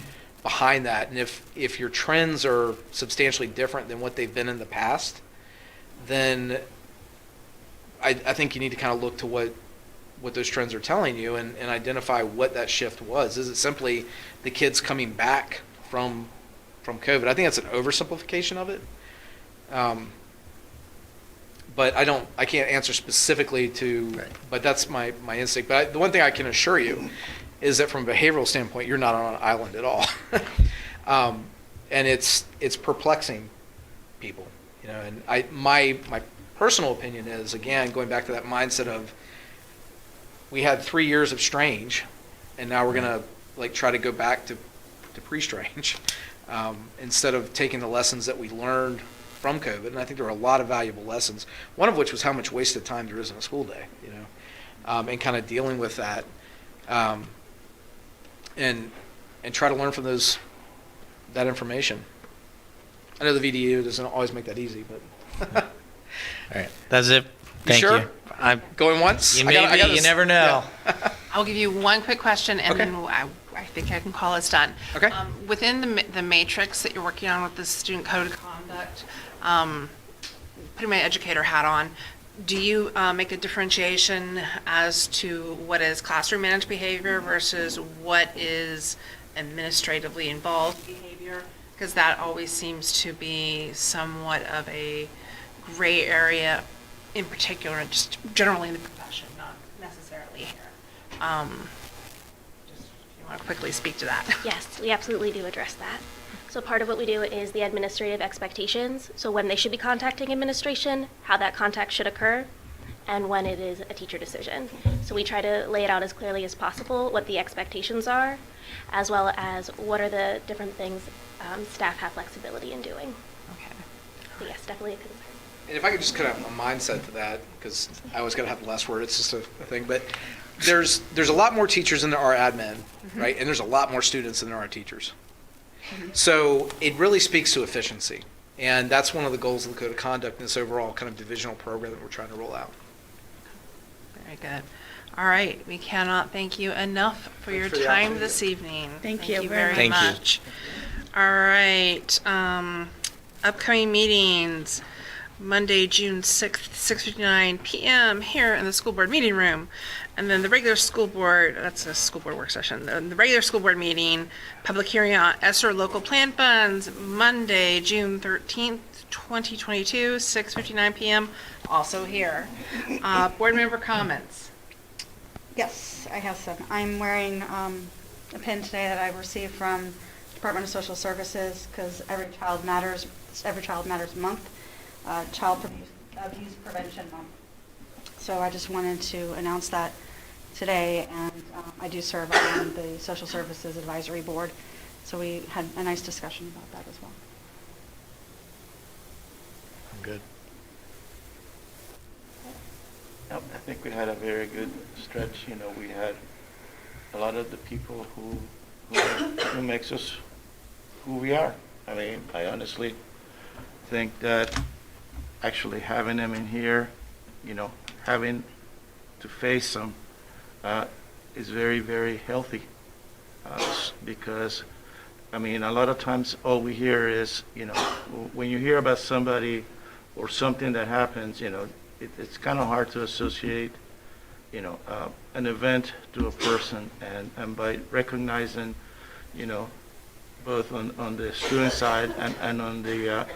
behind that, and if your trends are substantially different than what they've been in the past, then I think you need to kind of look to what those trends are telling you, and identify what that shift was. Is it simply the kids coming back from COVID? I think that's an oversimplification of it. But I can't answer specifically to, right. But that's my instinct. But the one thing I can assure you is that from a behavioral standpoint, you're not on an island at all. And it's perplexing people, you know, and my personal opinion is, again, going back to that mindset of, we had 3 years of strange, and now we're going to like try to go back to pre-strange, instead of taking the lessons that we learned from COVID. And I think there are a lot of valuable lessons, one of which was how much wasted time there is in a school day, you know, and kind of dealing with that. And try to learn from that information. I know the VDU doesn't always make that easy, but All right, that's it. Thank you. Sure? I'm going once. You never know. Yeah. I'll give you one quick question, and Okay. then I think I can call us done. Okay. Within the matrix that you're working on with the student code of conduct, putting my educator hat on, do you make a differentiation as to what is classroom managed behavior versus what is administratively involved behavior? Because that always seems to be somewhat of a gray area, in particular, and just generally in the profession, not necessarily here. Just if you want to quickly speak to that. Yes, we absolutely do address that. So part of what we do is the administrative expectations. So when they should be contacting administration, how that contact should occur, and when it is a teacher decision. So we try to lay it out as clearly as possible, what the expectations are, as well as what are the different things staff have flexibility in doing. Okay. So yes, definitely a concern. And if I could just kind of a mindset to that, because I always got to have the last word, it's just a thing, but there's a lot more teachers than there are admin, right? And there's a lot more students than there are teachers. So it really speaks to efficiency. And that's one of the goals of the Code of Conduct in this overall kind of divisional program that we're trying to roll out. Very good. All right, we cannot thank you enough for your for the time opportunity. this evening. Thank you very Thank you. much. All right, upcoming meetings, Monday, June 6th, 6:59 p.m. here in the school board meeting room. And then the regular school board, that's a school board work session, the regular school board meeting, public hearing on ESSER local plan funds, Monday, June 13th, 2022, 6:59 p.m., also here. Board member comments. Yes, I have some. I'm wearing a pin today that I received from Department of Social Services, because Every Child Matters month, Child Abuse Prevention Month. So I just wanted to announce that today, and I do serve on the Social Services Advisory Board, so we had a nice discussion about that as well. Good. Yep, I think we had a very good stretch. You know, we had a lot of the people who makes us who we are. I mean, I honestly think that actually having them in here, having to face them is very, very healthy. Because, a lot of times all we hear is, when you hear about somebody or something that happens, it's kind of hard to associate, an event to a person. And by recognizing, both on the student side and on the,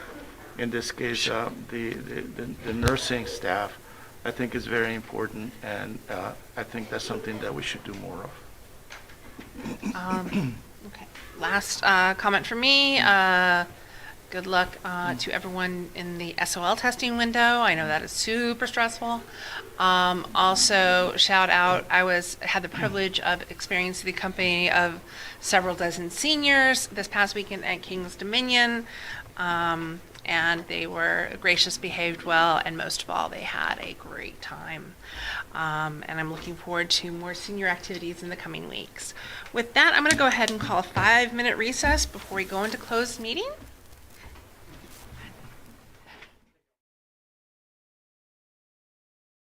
in this case, the nursing staff, I think is very important, and I think that's something that we should do more of. Okay. Last comment from me. Good luck to everyone in the SOL testing window. I know that is super stressful. Also, shout out, I had the privilege of experiencing the company of several dozen seniors this past weekend at King's Dominion. And they were gracious, behaved well, and most of all, they had a great time. And I'm looking forward to more senior activities in the coming weeks. With that, I'm going to go ahead and call a 5-minute recess before we go into closed meeting.